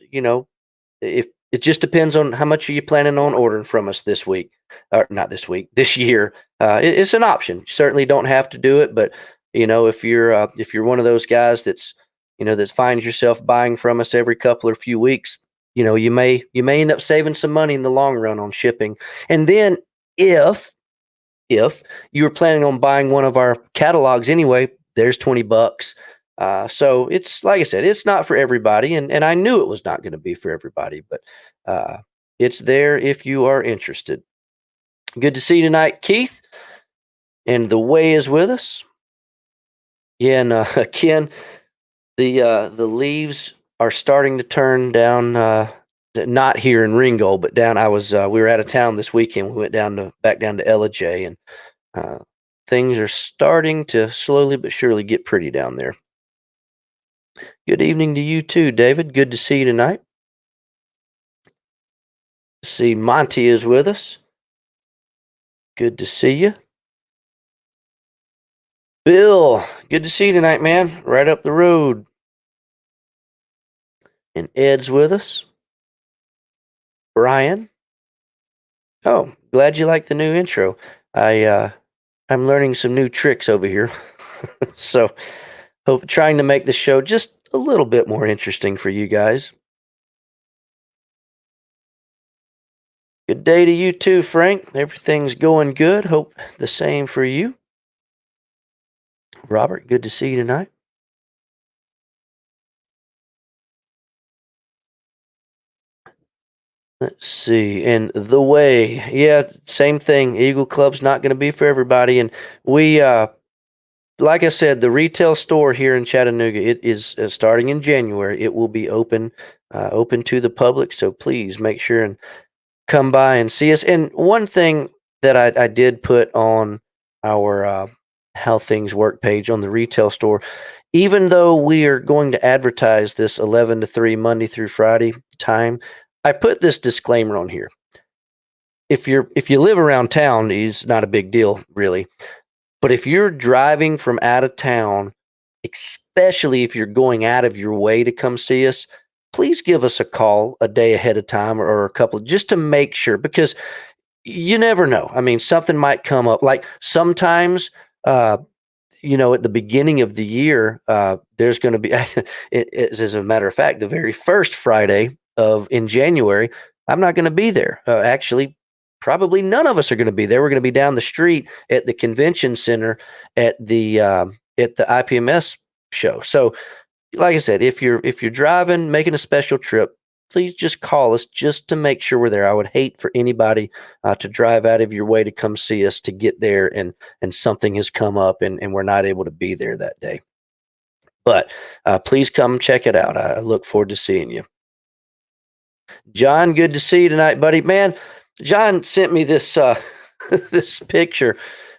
If it just depends on how much are you planning on ordering from us this week, or not this week, this year. It's an option. You certainly don't have to do it, but if you're one of those guys that finds yourself buying from us every couple or few weeks, you may end up saving some money in the long run on shipping. And then if you were planning on buying one of our catalogs anyway, there's $20. So it's like I said, it's not for everybody, and I knew it was not going to be for everybody, but it's there if you are interested. Good to see you tonight, Keith. And the way is with us. Yeah, and Ken, the leaves are starting to turn down. Not here in Ringgold, but down. We were out of town this weekend. We went back down to LJ, and things are starting to slowly but surely get pretty down there. Good evening to you too, David. Good to see you tonight. See, Monty is with us. Good to see you. Bill, good to see you tonight, man. Right up the road. And Ed's with us. Brian. Oh, glad you like the new intro. I'm learning some new tricks over here. So trying to make the show just a little bit more interesting for you guys. Good day to you too, Frank. Everything's going good. Hope the same for you. Robert, good to see you tonight. Let's see. And the way, yeah, same thing. Eagle Club's not going to be for everybody. And we, like I said, the retail store here in Chattanooga, it is starting in January. It will be open to the public. So please make sure and come by and see us. And one thing that I did put on our How Things Work page on the retail store, even though we are going to advertise this 11 to 3 Monday through Friday time, I put this disclaimer on here. If you live around town, it's not a big deal, really. But if you're driving from out of town, especially if you're going out of your way to come see us, please give us a call a day ahead of time or a couple, just to make sure, because you never know. I mean, something might come up. Like sometimes, at the beginning of the year, there's going to be, as a matter of fact, the very first Friday in January, I'm not going to be there. Actually, probably none of us are going to be there. We're going to be down the street at the convention center at the IPMS show. So, like I said, if you're driving, making a special trip, please just call us just to make sure we're there. I would hate for anybody to drive out of your way to come see us, to get there and something has come up and we're not able to be there that day. But please come check it out. I look forward to seeing you. John, good to see you tonight, buddy. Man, John sent me this this picture.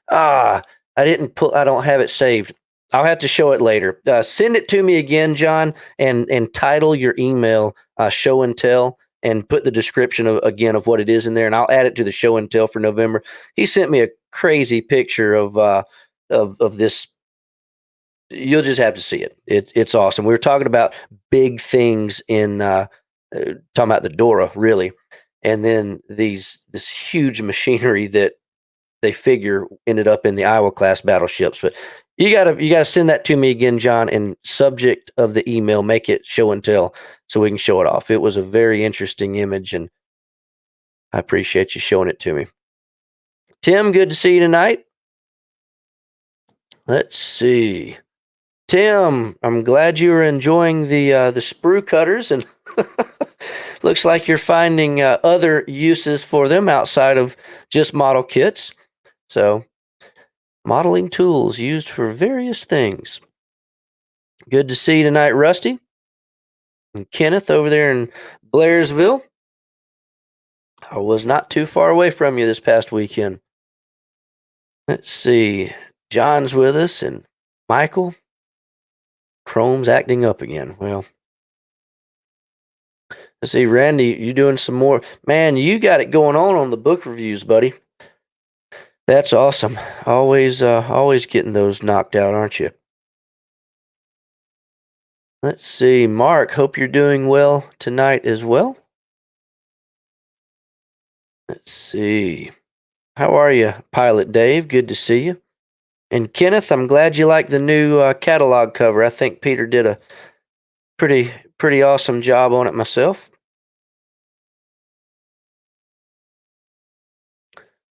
I don't have it saved. I'll have to show it later. Send it to me again, John, and title your email "Show and Tell" and put the description of what it is in there, and I'll add it to the Show and Tell for November. He sent me a crazy picture of this. You'll just have to see it. It's awesome. We were talking about big things in talking about the Dora, really, and then this huge machinery that they figure ended up in the Iowa class battleships. But you gotta send that to me again, John, and subject of the email, make it show and tell so we can show it off. It was a very interesting image, and I appreciate you showing it to me. Tim, good to see you tonight. Let's see. Tim, I'm glad you were enjoying the sprue cutters, and looks like you're finding other uses for them outside of just model kits. So, modeling tools used for various things. Good to see you tonight, Rusty. And Kenneth over there in Blairsville. I was not too far away from you this past weekend. Let's see. John's with us, and Michael. Chrome's acting up again. Well, let's see, Randy, you doing some more? Man, you got it going on the book reviews, buddy. That's awesome. Always getting those knocked out, aren't you? Let's see, Mark. Hope you're doing well tonight as well. Let's see. How are you, Pilot Dave? Good to see you. And Kenneth, I'm glad you like the new catalog cover. I think Peter did a pretty awesome job on it myself.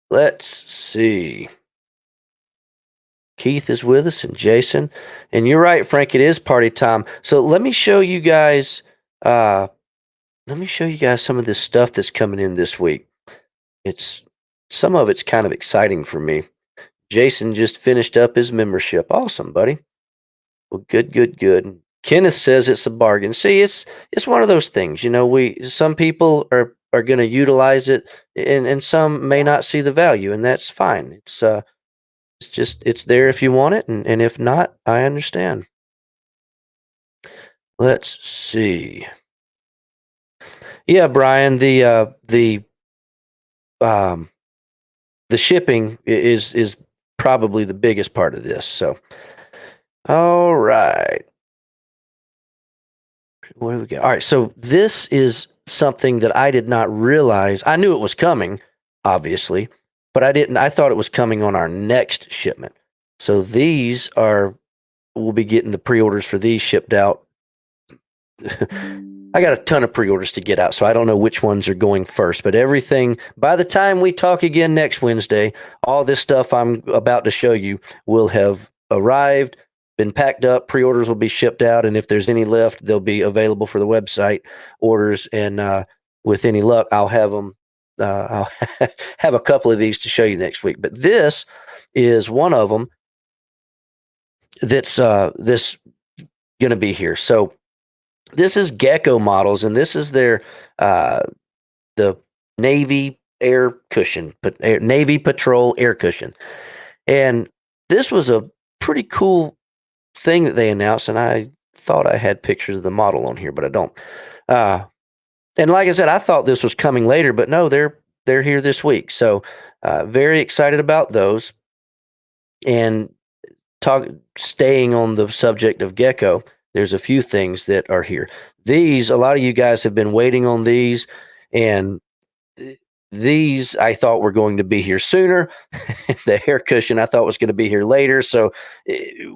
Let's see. Keith is with us, and Jason. And you're right, Frank, it is party time. So let me show you guys some of this stuff that's coming in this week. Some of it's kind of exciting for me. Jason just finished up his membership. Awesome, buddy. Well, good. Kenneth says it's a bargain. See, it's one of those things, some people are going to utilize it, and some may not see the value, and that's fine. It's there if you want it, and if not, I understand. Let's see. Yeah, Brian, the shipping is probably the biggest part of this. So, all right. What do we got? All right, so this is something that I did not realize. I knew it was coming, obviously, but I thought it was coming on our next shipment. So we'll be getting the pre-orders for these shipped out. I got a ton of pre-orders to get out, so I don't know which ones are going first, but everything, by the time we talk again next Wednesday, all this stuff I'm about to show you will have arrived, been packed up, pre-orders will be shipped out, and if there's any left, they'll be available for the website orders, and with any luck, I'll have them. I'll have a couple of these to show you next week, but this is one of them that's this going to be here. So this is Gecko models, and this is their the Navy air cushion, Navy Patrol air cushion, and this was a pretty cool thing that they announced, and I thought I had pictures of the model on here, but I don't. And like I said, I thought this was coming later, but no, they're here this week. So very excited about those. And staying on the subject of Gecko, there's a few things that are here. A lot of you guys have been waiting on these, and these I thought were going to be here sooner. The hair cushion I thought was going to be here later. So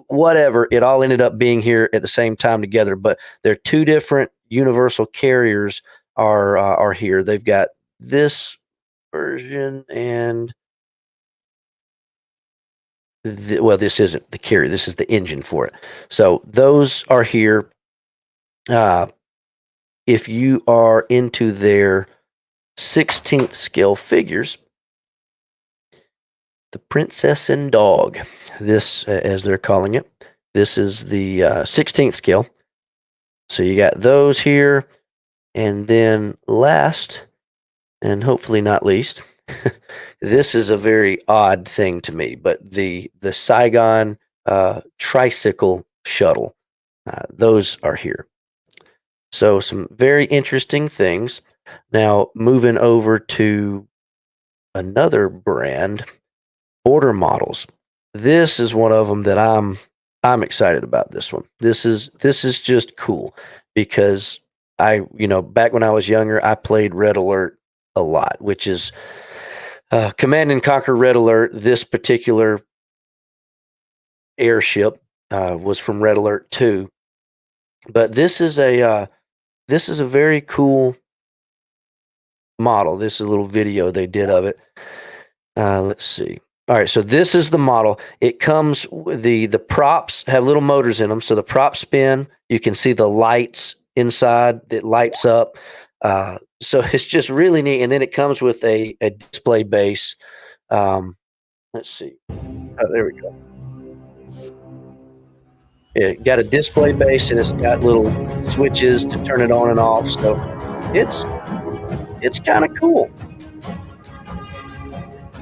whatever, it all ended up being here at the same time together. But they're two different universal carriers are here. They've got this version and this isn't the carrier. This is the engine for it. So those are here. If you are into their 16th scale figures, the Princess and Dog, this as they're calling it, this is the 16th scale. So you got those here, and then last, and hopefully not least, this is a very odd thing to me, but the Saigon tricycle shuttle, those are here. So some very interesting things. Now moving over to another brand, Border Models. This is one of them that I'm excited about. This one. This is just cool because back when I was younger, I played Red Alert a lot, which is Command and Conquer Red Alert. This particular airship was from Red Alert 2, but this is a very cool model. This is a little video they did of it. Let's see. All right, so this is the model. It comes the props have little motors in them, so the props spin. You can see the lights inside that lights up. So it's just really neat. And then it comes with a display base. Let's see. Oh, there we go. It got a display base and it's got little switches to turn it on and off. So it's kind of cool.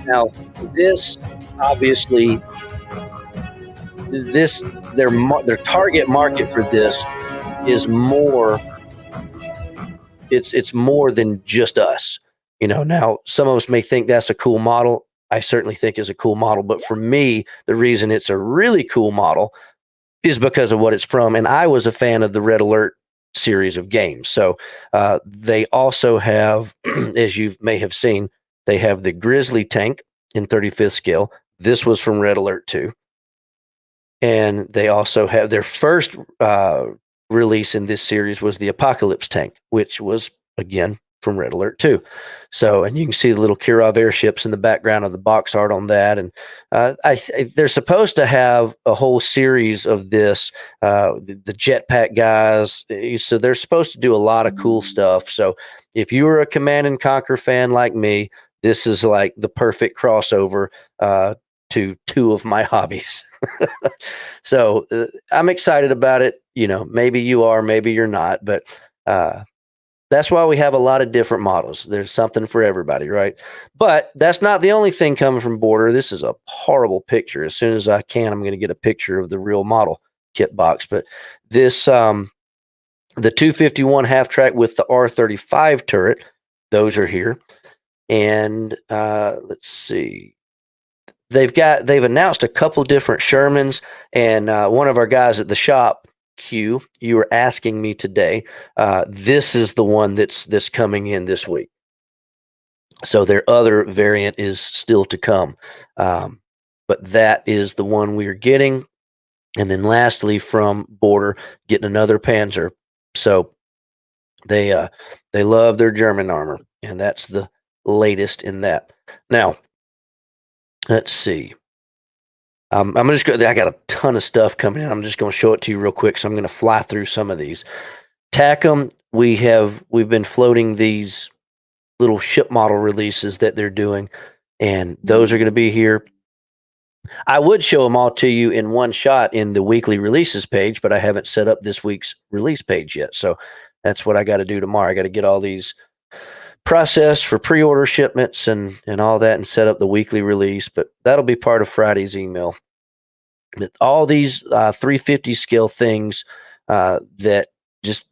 Now, this obviously their target market for this is more. It's more than just us. Now some of us may think that's a cool model. I certainly think is a cool model, but for me, the reason it's a really cool model is because of what it's from. And I was a fan of the Red Alert series of games. So they also have, as you may have seen, they have the Grizzly tank in 35th scale. This was from Red Alert 2. And they also have their first release in this series was the Apocalypse tank, which was, again, from Red Alert 2. So, and you can see the little Kirov airships in the background of the box art on that. And they're supposed to have a whole series of this, the jetpack guys. So they're supposed to do a lot of cool stuff. So if you were a Command and Conquer fan like me, this is like the perfect crossover to two of my hobbies. So I'm excited about it. Maybe you are, maybe you're not, but that's why we have a lot of different models. There's something for everybody, right? But that's not the only thing coming from Border. This is a horrible picture. As soon as I can, I'm going to get a picture of the real model kit box. But this, the 251 half track with the R35 turret, those are here. And let's see. They've announced a couple different Shermans, and one of our guys at the shop, Q, you were asking me today. This is the one that's coming in this week. So their other variant is still to come, but that is the one we are getting. And then lastly, from Border, getting another Panzer. So they love their German armor, and that's the latest in that. Now, let's see. I'm just going. I got a ton of stuff coming in. I'm just going to show it to you real quick. So I'm going to fly through some of these. TACM, we've been floating these little ship model releases that they're doing, and those are going to be here. I would show them all to you in one shot in the weekly releases page, but I haven't set up this week's release page yet. So that's what I got to do tomorrow. I got to get all these processed for pre-order shipments and all that and set up the weekly release, but that'll be part of Friday's email. But all these 350 scale things that just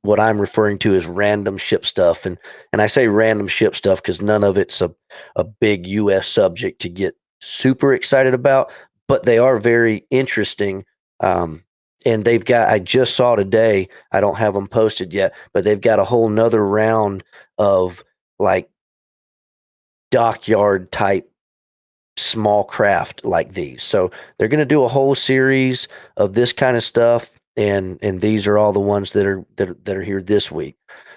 what I'm referring to as random ship stuff. And I say random ship stuff because none of it's a big US subject to get super excited about, but they are very interesting. And they've got, I just saw today, I don't have them posted yet, but they've got a whole nother round of like dockyard type small craft like these. So they're going to do a whole series of this kind of stuff. And these are all the ones that are here this week.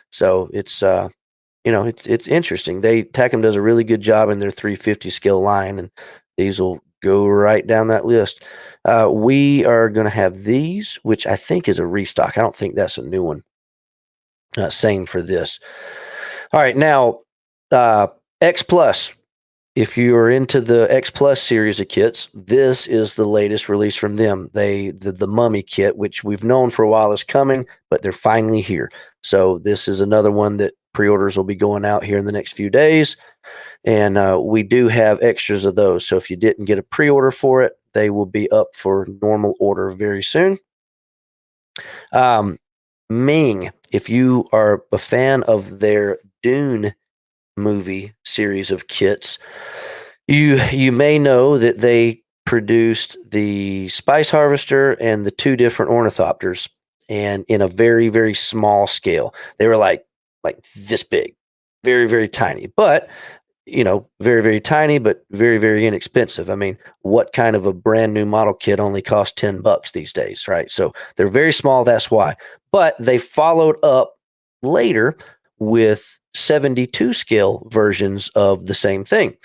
So it's, it's interesting. TACM does a really good job in their 350 scale line, and these will go right down that list. We are going to have these, which I think is a restock. I don't think that's a new one. Same for this. All right, now X Plus. If you are into the X Plus series of kits, this is the latest release from them. The Mummy kit, which we've known for a while is coming, but they're finally here. So this is another one that pre-orders will be going out here in the next few days. And we do have extras of those. So if you didn't get a pre-order for it, they will be up for normal order very soon. Ming, if you are a fan of their Dune movie series of kits, you may know that they produced the Spice Harvester and the two different ornithopters, and in a very, very small scale. They were like this big, very, very tiny. But very, very tiny, but very, very inexpensive. I mean, what kind of a brand new model kit only costs $10 these days, right? So they're very small. That's why. But they followed up later with 72 scale versions of the same thing.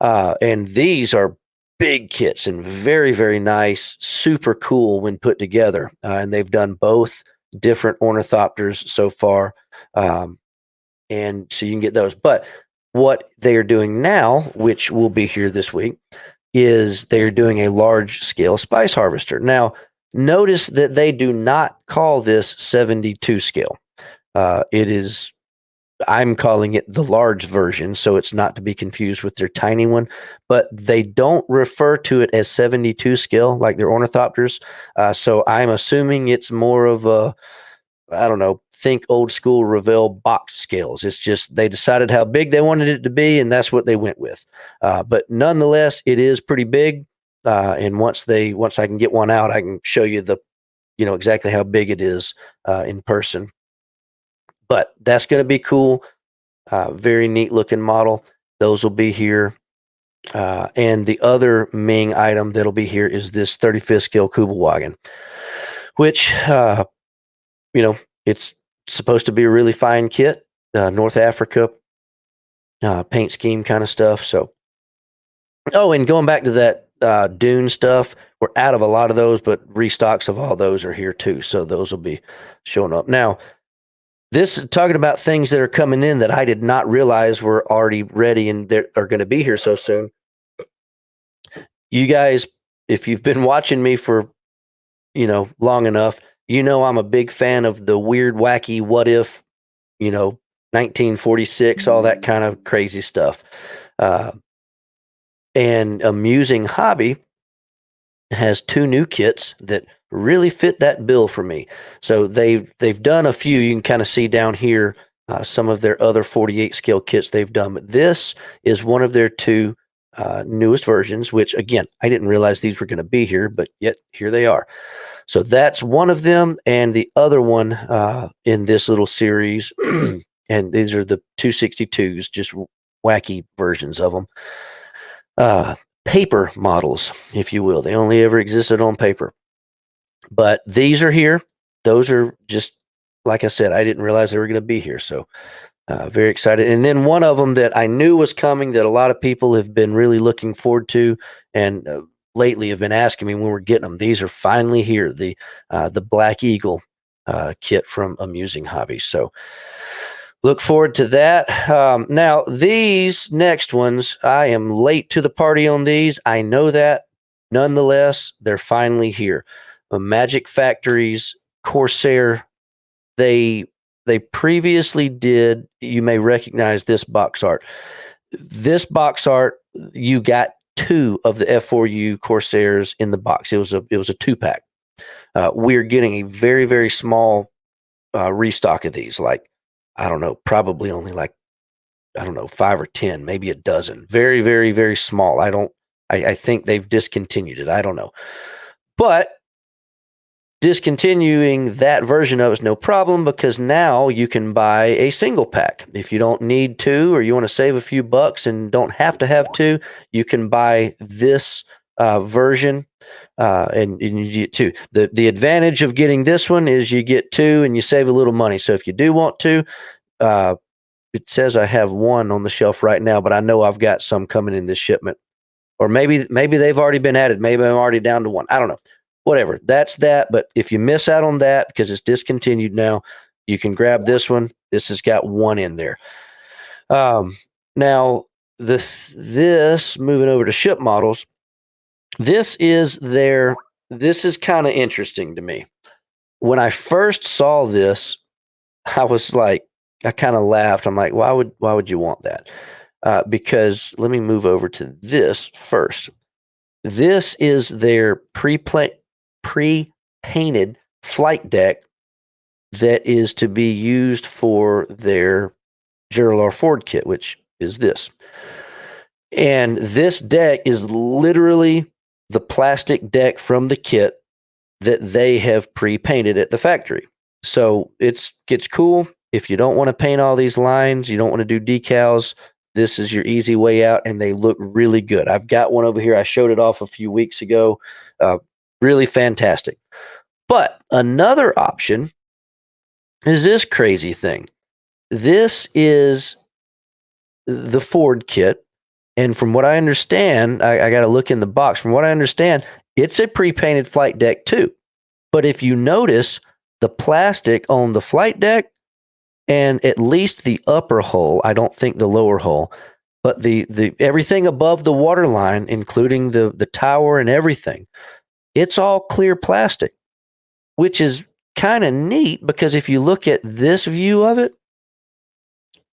And these are big kits and very, very nice, super cool when put together. And they've done both different ornithopters so far. And so you can get those. But what they are doing now, which will be here this week, is they're doing a large scale spice harvester. Now, notice that they do not call this 72 scale. It is, I'm calling it the large version, so it's not to be confused with their tiny one, but they don't refer to it as 72 scale like their ornithopters. So I'm assuming it's more of a, I don't know, think old school Revell box scales. It's just they decided how big they wanted it to be, and that's what they went with. But nonetheless, it is pretty big. And once I can get one out, I can show you exactly how big it is in person. But that's going to be cool. Very neat looking model. Those will be here. And the other Ming item that'll be here is this 35th scale Kubelwagen, which it's supposed to be a really fine kit, North Africa paint scheme kind of stuff. So, and going back to that Dune stuff, we're out of a lot of those, but restocks of all those are here too. So those will be showing up. Now, this is talking about things that are coming in that I did not realize were already ready and that are going to be here so soon. You guys, if you've been watching me for, long enough, I'm a big fan of the weird, wacky, what if, 1946, all that kind of crazy stuff. And Amusing Hobby has 2 new kits that really fit that bill for me. So they've done a few. You can kind of see down here some of their other 48 scale kits they've done. But this is one of their 2 newest versions, which again, I didn't realize these were going to be here, but yet here they are. So that's one of them. And the other one in this little series, and these are the 262s, just wacky versions of them. Paper models, if you will. They only ever existed on paper. But these are here. Those are just, like I said, I didn't realize they were going to be here. So very excited. And then one of them that I knew was coming that a lot of people have been really looking forward to and lately have been asking me when we're getting them. These are finally here, the Black Eagle kit from Amusing Hobby. So look forward to that. Now, these next ones, I am late to the party on these. I know that. Nonetheless, they're finally here. Magic Factory's Corsair, they previously did, you may recognize this box art. This box art, you got 2 of the F4U Corsairs in the box. It was a 2-pack. We're getting a very, very small restock of these, like, I don't know, probably only like, 5 or 10, maybe a dozen. Very, very, very small. I think they've discontinued it. I don't know. But discontinuing that version of it is no problem, because now you can buy a single pack. If you don't need 2 or you want to save a few bucks and don't have to have 2, you can buy this version and you get 2. The advantage of getting this one is you get 2 and you save a little money. So if you do want to, it says I have 1 on the shelf right now, but I know I've got some coming in this shipment. Or maybe they've already been added. Maybe I'm already down to 1. I don't know. Whatever, that's that. But if you miss out on that because it's discontinued now, you can grab this one. This has got 1 in there. Now, this moving over to ship models, this is kind of interesting to me. When I first saw this, I was like, I kind of laughed. I'm like, why would you want that? Because let me move over to this first. This is their pre-painted flight deck that is to be used for their Gerald R. Ford kit, which is this. And this deck is literally the plastic deck from the kit that they have pre-painted at the factory. So it's cool. If you don't want to paint all these lines, you don't want to do decals, this is your easy way out, and they look really good. I've got one over here. I showed it off a few weeks ago. Really fantastic. But another option is this crazy thing. This is the Ford kit. And from what I understand, I got to look in the box. From what I understand, it's a pre-painted flight deck too. But if you notice, the plastic on the flight deck and at least the upper hull, I don't think the lower hull, but the everything above the waterline, including the tower and everything, it's all clear plastic, which is kind of neat because if you look at this view of it,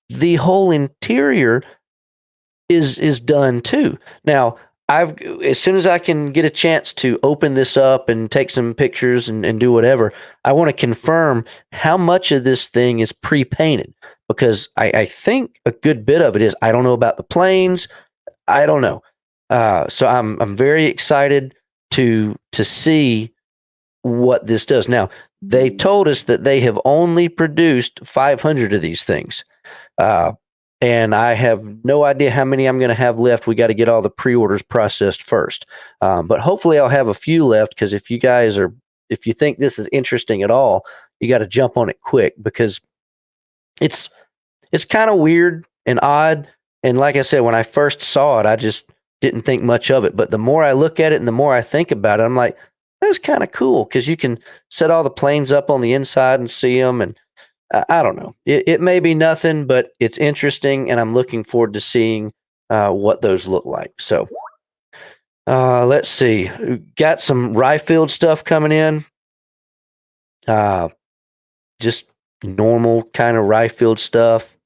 the whole interior is done too. Now, as soon as I can get a chance to open this up and take some pictures and do whatever, I want to confirm how much of this thing is pre-painted because I think a good bit of it is. I don't know about the planes. I don't know. So I'm very excited to see what this does. Now, they told us that they have only produced 500 of these things. And I have no idea how many I'm going to have left. We got to get all the pre-orders processed first. But hopefully I'll have a few left because if you think this is interesting at all, you got to jump on it quick because it's kind of weird and odd. And like I said, when I first saw it, I just didn't think much of it. But the more I look at it and the more I think about it, I'm like, that's kind of cool because you can set all the planes up on the inside and see them. And I don't know. It may be nothing, but it's interesting, and I'm looking forward to seeing what those look like. So let's see. Got some Rye-filled stuff coming in. Just normal kind of Rye-filled stuff.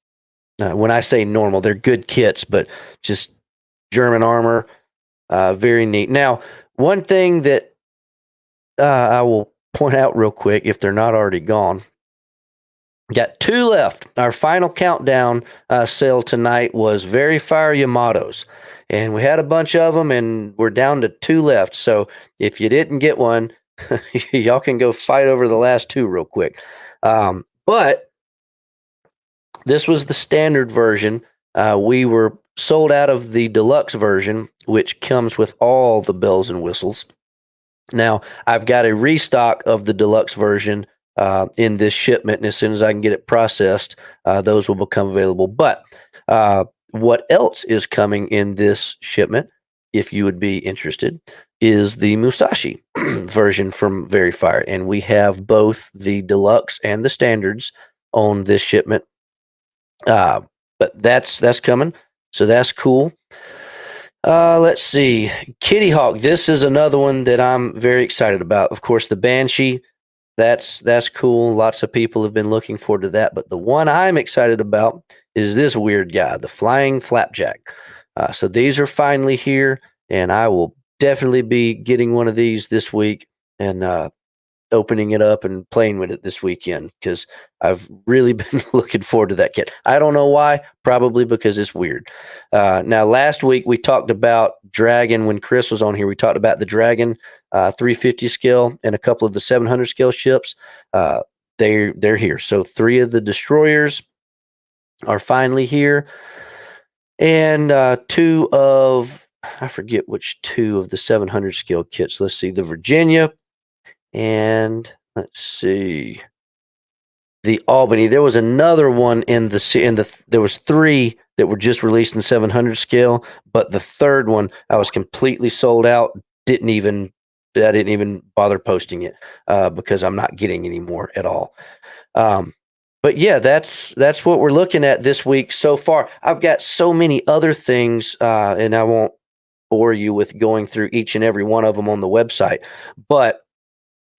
When I say normal, they're good kits, but just German armor. Very neat. Now, one thing that I will point out real quick, if they're not already gone, got 2 left. Our final countdown sale tonight was Very Fire Yamatos. And we had a bunch of them, and we're down to 2 left. So if you didn't get one, y'all can go fight over the last 2 real quick. But this was the standard version. We were sold out of the deluxe version, which comes with all the bells and whistles. Now, I've got a restock of the deluxe version in this shipment, and as soon as I can get it processed, those will become available. But what else is coming in this shipment, if you would be interested, is the Musashi version from Very Fire, and we have both the deluxe and the standards on this shipment. But that's coming, so that's cool. Let's see, Kitty Hawk. This is another one that I'm very excited about. Of course, the Banshee. That's cool. Lots of people have been looking forward to that. But the one I'm excited about is this weird guy, the Flying Flapjack. So these are finally here, and I will definitely be getting one of these this week and opening it up and playing with it this weekend because I've really been looking forward to that kit. I don't know why. Probably because it's weird. Now, last week we talked about Dragon. When Chris was on here, we talked about the Dragon 350 scale and a couple of the 700 scale ships. They're here. So 3 of the destroyers are finally here, and 2 of, I forget which 2 of the 700 scale kits. Let's see, the Virginia. And let's see, the Albany. There was another one in there was 3 that were just released in 700 scale, but the third one I was completely sold out. I didn't even bother posting it because I'm not getting any more at all. But yeah, that's what we're looking at this week so far. I've got so many other things, and I won't bore you with going through each and every one of them on the website, but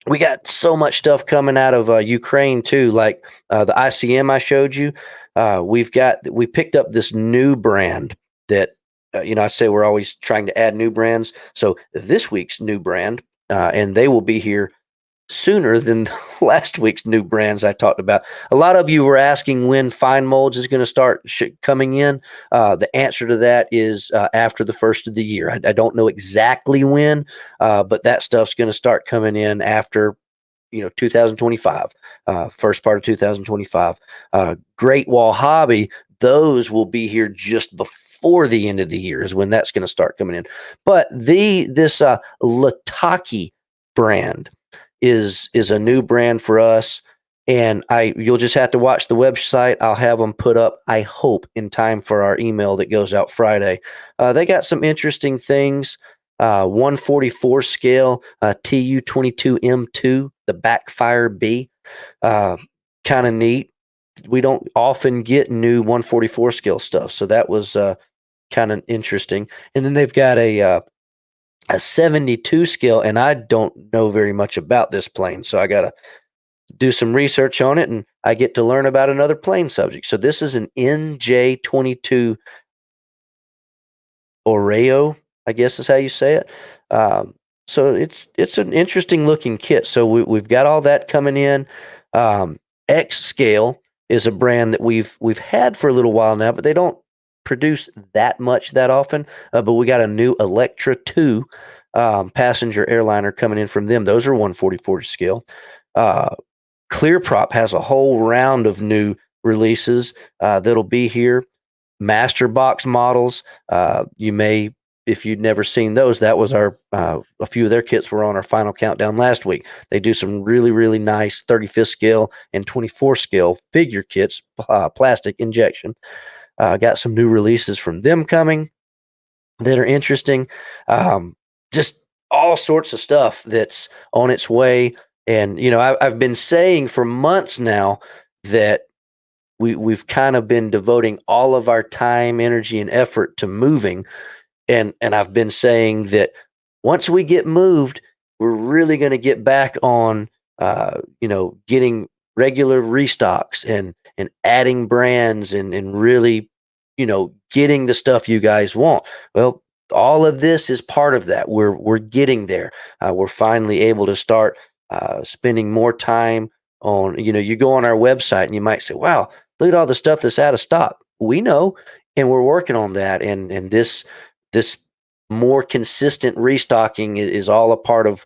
we got so much stuff coming out of Ukraine too, like the ICM I showed you. We picked up this new brand that, I say we're always trying to add new brands. So this week's new brand, and they will be here sooner than last week's new brands I talked about. A lot of you were asking when Fine Molds is going to start coming in. The answer to that is after the first of the year. I don't know exactly when, but that stuff's going to start coming in after 2025, first part of 2025. Great Wall Hobby those will be here just before the end of the year is when that's going to start coming in. But this Lataki brand is a new brand for us. And you'll just have to watch the website. I'll have them put up, I hope, in time for our email that goes out Friday. They got some interesting things. 144 scale, TU22M2, the backfire B. Kind of neat. We don't often get new 144 scale stuff, so that was kind of interesting. And then they've got a 72 scale, and I don't know very much about this plane, so I got to do some research on it, and I get to learn about another plane subject. So this is an NJ22 Oreo, I guess is how you say it. So it's an interesting looking kit. So we've got all that coming in. X Scale is a brand that we've had for a little while now, but they don't produce that much that often. But we got a new Electra 2 passenger airliner coming in from them. Those are 144 scale. Clearprop has a whole round of new releases that'll be here. Master box models. You may, if you'd never seen those, that was a few of their kits were on our final countdown last week. They do some really, really nice 35th scale and 24 scale figure kits, plastic injection. Got some new releases from them coming that are interesting. Just all sorts of stuff that's on its way. And, I've been saying for months now that we've kind of been devoting all of our time, energy, and effort to moving. And I've been saying that once we get moved, we're really going to get back on, getting regular restocks and adding brands and really, getting the stuff you guys want. Well, all of this is part of that. We're getting there. We're finally able to start spending more time on, you go on our website and you might say, wow, look at all the stuff that's out of stock. We know, and we're working on that. And this more consistent restocking is all a part of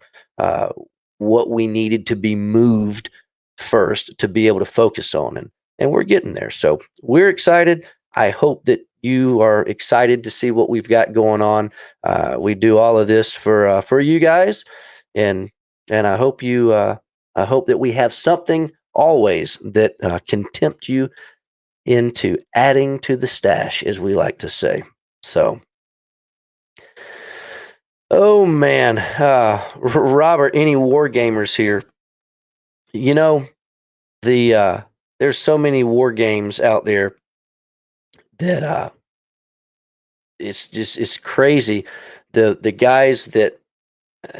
what we needed to be moved first to be able to focus on. And we're getting there. So we're excited. I hope that you are excited to see what we've got going on. We do all of this for you guys. And I hope I hope that we have something always that can tempt you into adding to the stash, as we like to say. So, oh man, Robert, any war gamers here? There's so many war games out there that it's crazy. The guys that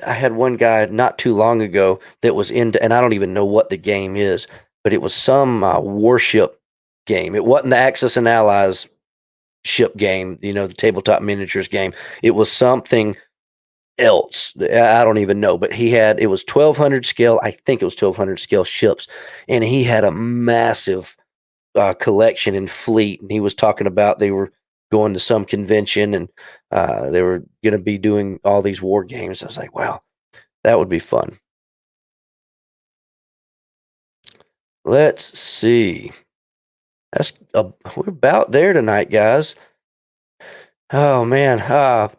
I had one guy not too long ago that was into, and I don't even know what the game is, but it was some warship game. It wasn't the Axis and Allies ship game, the tabletop miniatures game. It was something else. I don't even know, but it was 1200 scale. I think it was 1200 scale ships, and he had a massive collection and fleet. And he was talking about they were going to some convention and they were going to be doing all these war games. I was like, wow, that would be fun. Let's see. We're about there tonight, guys. Oh man.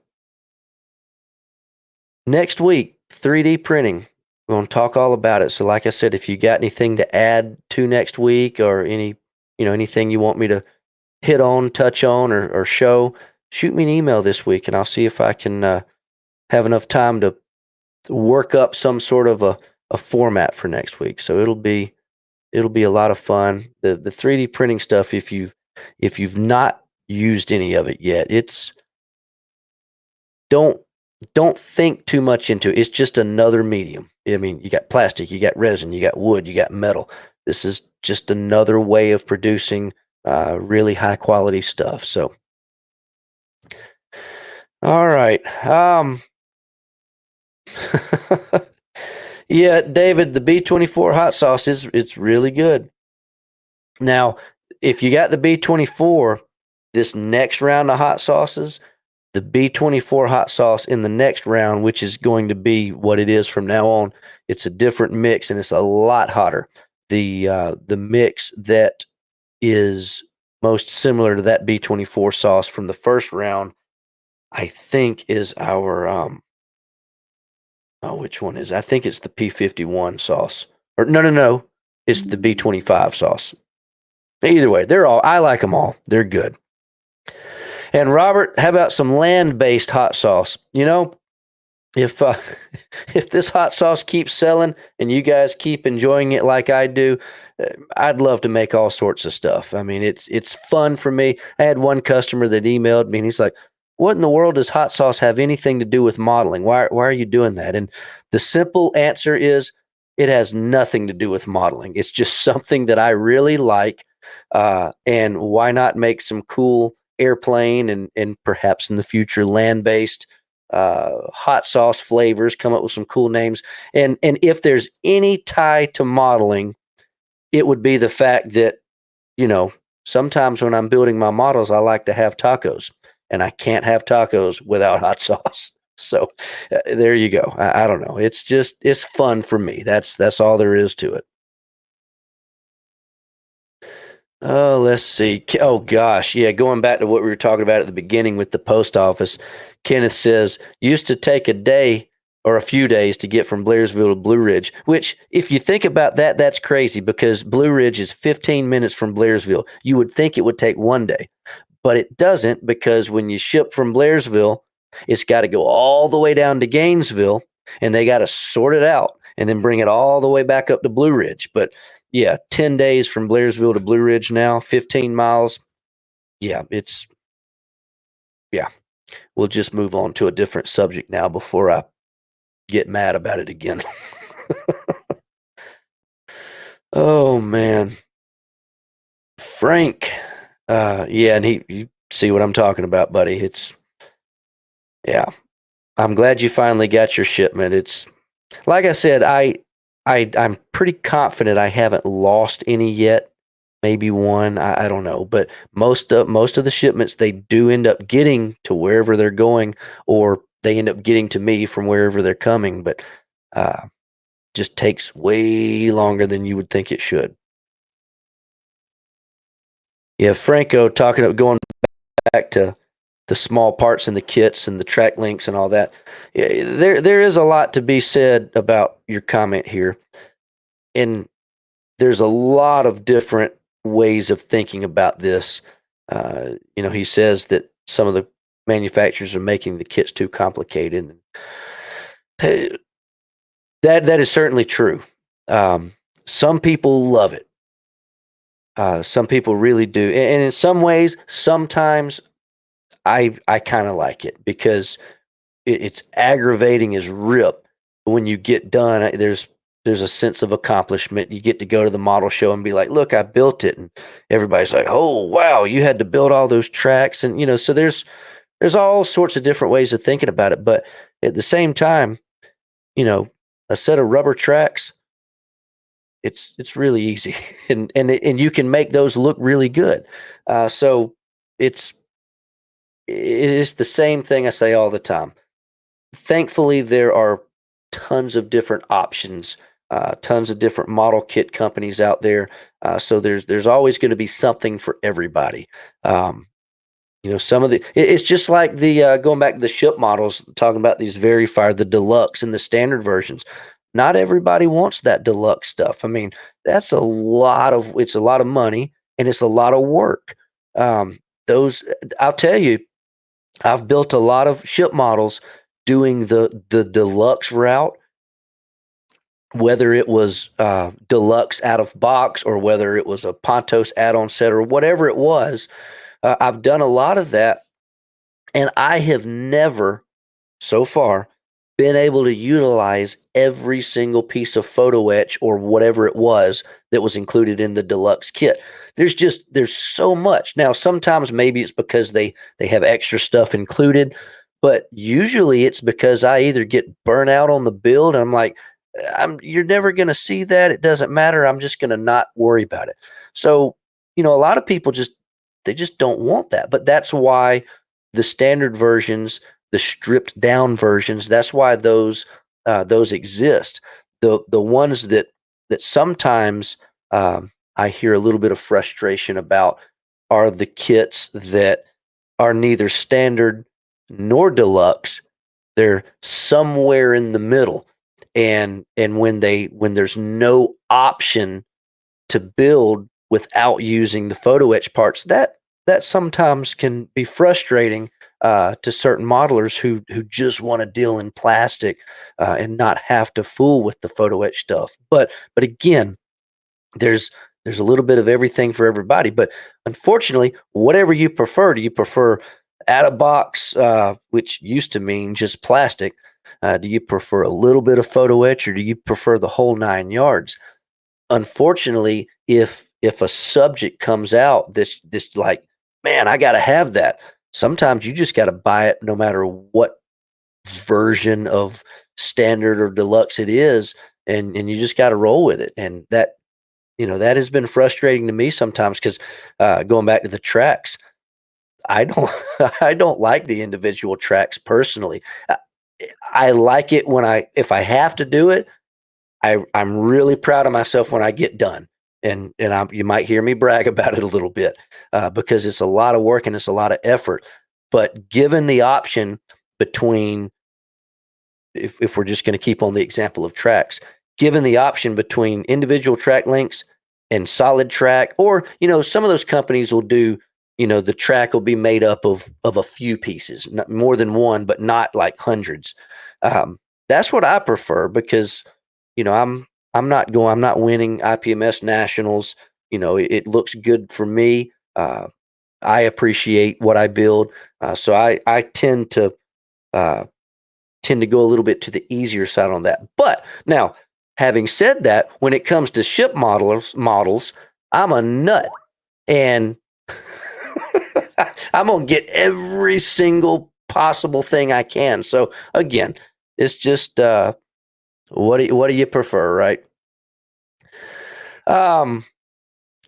Next week, 3D printing. We're going to talk all about it. So like I said, if you got anything to add to next week or anything you want me to hit on, touch on, or show, shoot me an email this week, and I'll see if I can have enough time to work up some sort of a format for next week. So it'll be a lot of fun. The 3D printing stuff, if you've not used any of it yet, don't think too much into it. It's just another medium. I mean, you got plastic, you got resin, you got wood, you got metal. This is just another way of producing really high quality stuff. So, all right. Yeah, David, the B24 hot sauce it's really good. Now, if you got the B24, this next round of hot sauces, the B24 hot sauce in the next round, which is going to be what it is from now on, it's a different mix and it's a lot hotter. The mix that is most similar to that B24 sauce from the first round, I think is our oh, which one is it? I think it's the P51 sauce. Or no. It's the B25 sauce. Either way, I like them all. They're good. And Robert, how about some land-based hot sauce? If if this hot sauce keeps selling and you guys keep enjoying it like I do, I'd love to make all sorts of stuff. I mean, it's fun for me. I had one customer that emailed me and he's like, "What in the world does hot sauce have anything to do with modeling? Why are you doing that?" And the simple answer is, it has nothing to do with modeling. It's just something that I really like, and why not make some cool airplane and perhaps in the future land-based hot sauce flavors, come up with some cool names. And if there's any tie to modeling, it would be the fact that, sometimes when I'm building my models, I like to have tacos, and I can't have tacos without hot sauce. So there you go. I don't know. It's fun for me. That's all there is to it. Oh, let's see. Oh gosh, yeah. Going back to what we were talking about at the beginning with the post office, Kenneth says used to take a day or a few days to get from Blairsville to Blue Ridge. Which, if you think about that, that's crazy because Blue Ridge is 15 minutes from Blairsville. You would think it would take one day, but it doesn't because when you ship from Blairsville, it's got to go all the way down to Gainesville, and they got to sort it out and then bring it all the way back up to Blue Ridge. But yeah, 10 days from Blairsville to Blue Ridge now, 15 miles. Yeah, yeah. We'll just move on to a different subject now before I get mad about it again. Oh, man. Frank. Yeah, and you see what I'm talking about, buddy. Yeah. I'm glad you finally got your shipment. It's like I said, I'm pretty confident I haven't lost any yet. Maybe one, I don't know, but most of the shipments they do end up getting to wherever they're going, or they end up getting to me from wherever they're coming. But just takes way longer than you would think it should. Yeah, Franco going back to the small parts and the kits and the track links and all that. Yeah, there is a lot to be said about your comment here, and there's a lot of different ways of thinking about this. He says that some of the manufacturers are making the kits too complicated. That is certainly true. Some people love it. Some people really do, and in some ways, sometimes I kind of like it because it's aggravating as rip. When you get done, there's a sense of accomplishment. You get to go to the model show and be like, "Look, I built it," and everybody's like, "Oh, wow, you had to build all those tracks." And so there's all sorts of different ways of thinking about it. But at the same time, a set of rubber tracks, it's really easy, and you can make those look really good. So it is the same thing I say all the time. Thankfully, there are tons of different options, tons of different model kit companies out there. So there's always going to be something for everybody. It's just like the going back to the ship models, talking about these Verifier, the deluxe and the standard versions. Not everybody wants that deluxe stuff. I mean, it's a lot of money and it's a lot of work. Those, I'll tell you, I've built a lot of ship models doing the deluxe route, whether it was deluxe out of box or whether it was a Pontos add-on set or whatever it was. I've done a lot of that, and I have never, so far, been able to utilize every single piece of photo etch or whatever it was that was included in the deluxe kit. There's so much. Now, sometimes maybe it's because they have extra stuff included, but usually it's because I either get burnt out on the build and I'm like, you're never going to see that. It doesn't matter. I'm just going to not worry about it. So, a lot of people they just don't want that. But that's why the standard versions, the stripped down versions, that's why those exist. The ones that sometimes I hear a little bit of frustration about are the kits that are neither standard nor deluxe. They're somewhere in the middle. And when there's no option to build without using the photo etch parts, that sometimes can be frustrating to certain modelers who just want to deal in plastic and not have to fool with the photo etch stuff. But again, there's there's a little bit of everything for everybody. But unfortunately, whatever you prefer, do you prefer out of box, which used to mean just plastic? Do you prefer a little bit of photo etch, or do you prefer the whole 9 yards? Unfortunately, if a subject comes out this like, man, I got to have that. Sometimes you just got to buy it, no matter what version of standard or deluxe it is, and you just got to roll with it. And that has been frustrating to me sometimes because going back to the tracks, I don't I don't like the individual tracks personally. Uh, I like it when if I have to do it, I'm really proud of myself when I get done, and you might hear me brag about it a little bit because it's a lot of work and it's a lot of effort. But given the option between, if we're just going to keep on the example of tracks, given the option between individual track links and solid track, or some of those companies will do, the track will be made up of a few pieces, not more than one, but not like hundreds. That's what I prefer because I'm not winning IPMS nationals. It looks good for me. I appreciate what I build, so I uh, tend to go a little bit to the easier side on that. But now, having said that, when it comes to ship models, I'm a nut, and I'm gonna get every single possible thing I can. So again, it's just what do you prefer, right? Um,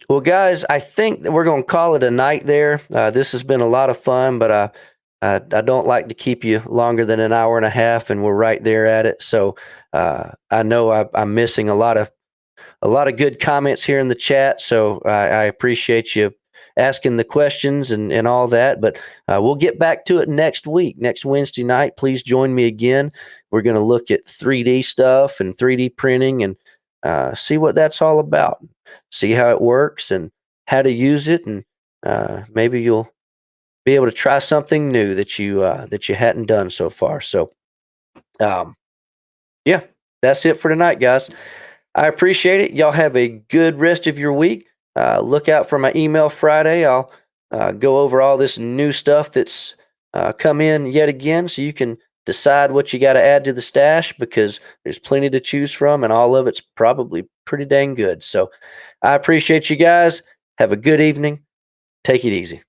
well, guys, I think that we're going to call it a night there. This has been a lot of fun, but I don't like to keep you longer than an hour and a half, and we're right there at it. So I know I'm missing a lot of good comments here in the chat. So I appreciate you asking the questions and all that. But we'll get back to it next week, next Wednesday night. Please join me again. We're going to look at 3D stuff and 3D printing and see what that's all about, see how it works and how to use it. And maybe you'll be able to try something new that you hadn't done so far. So, um, yeah, that's it for tonight, guys. I appreciate it. Y'all have a good rest of your week. Look out for my email Friday. I'll go over all this new stuff that's come in yet again, so you can decide what you got to add to the stash, because there's plenty to choose from, and all of it's probably pretty dang good. So I appreciate you guys. Have a good evening. Take it easy.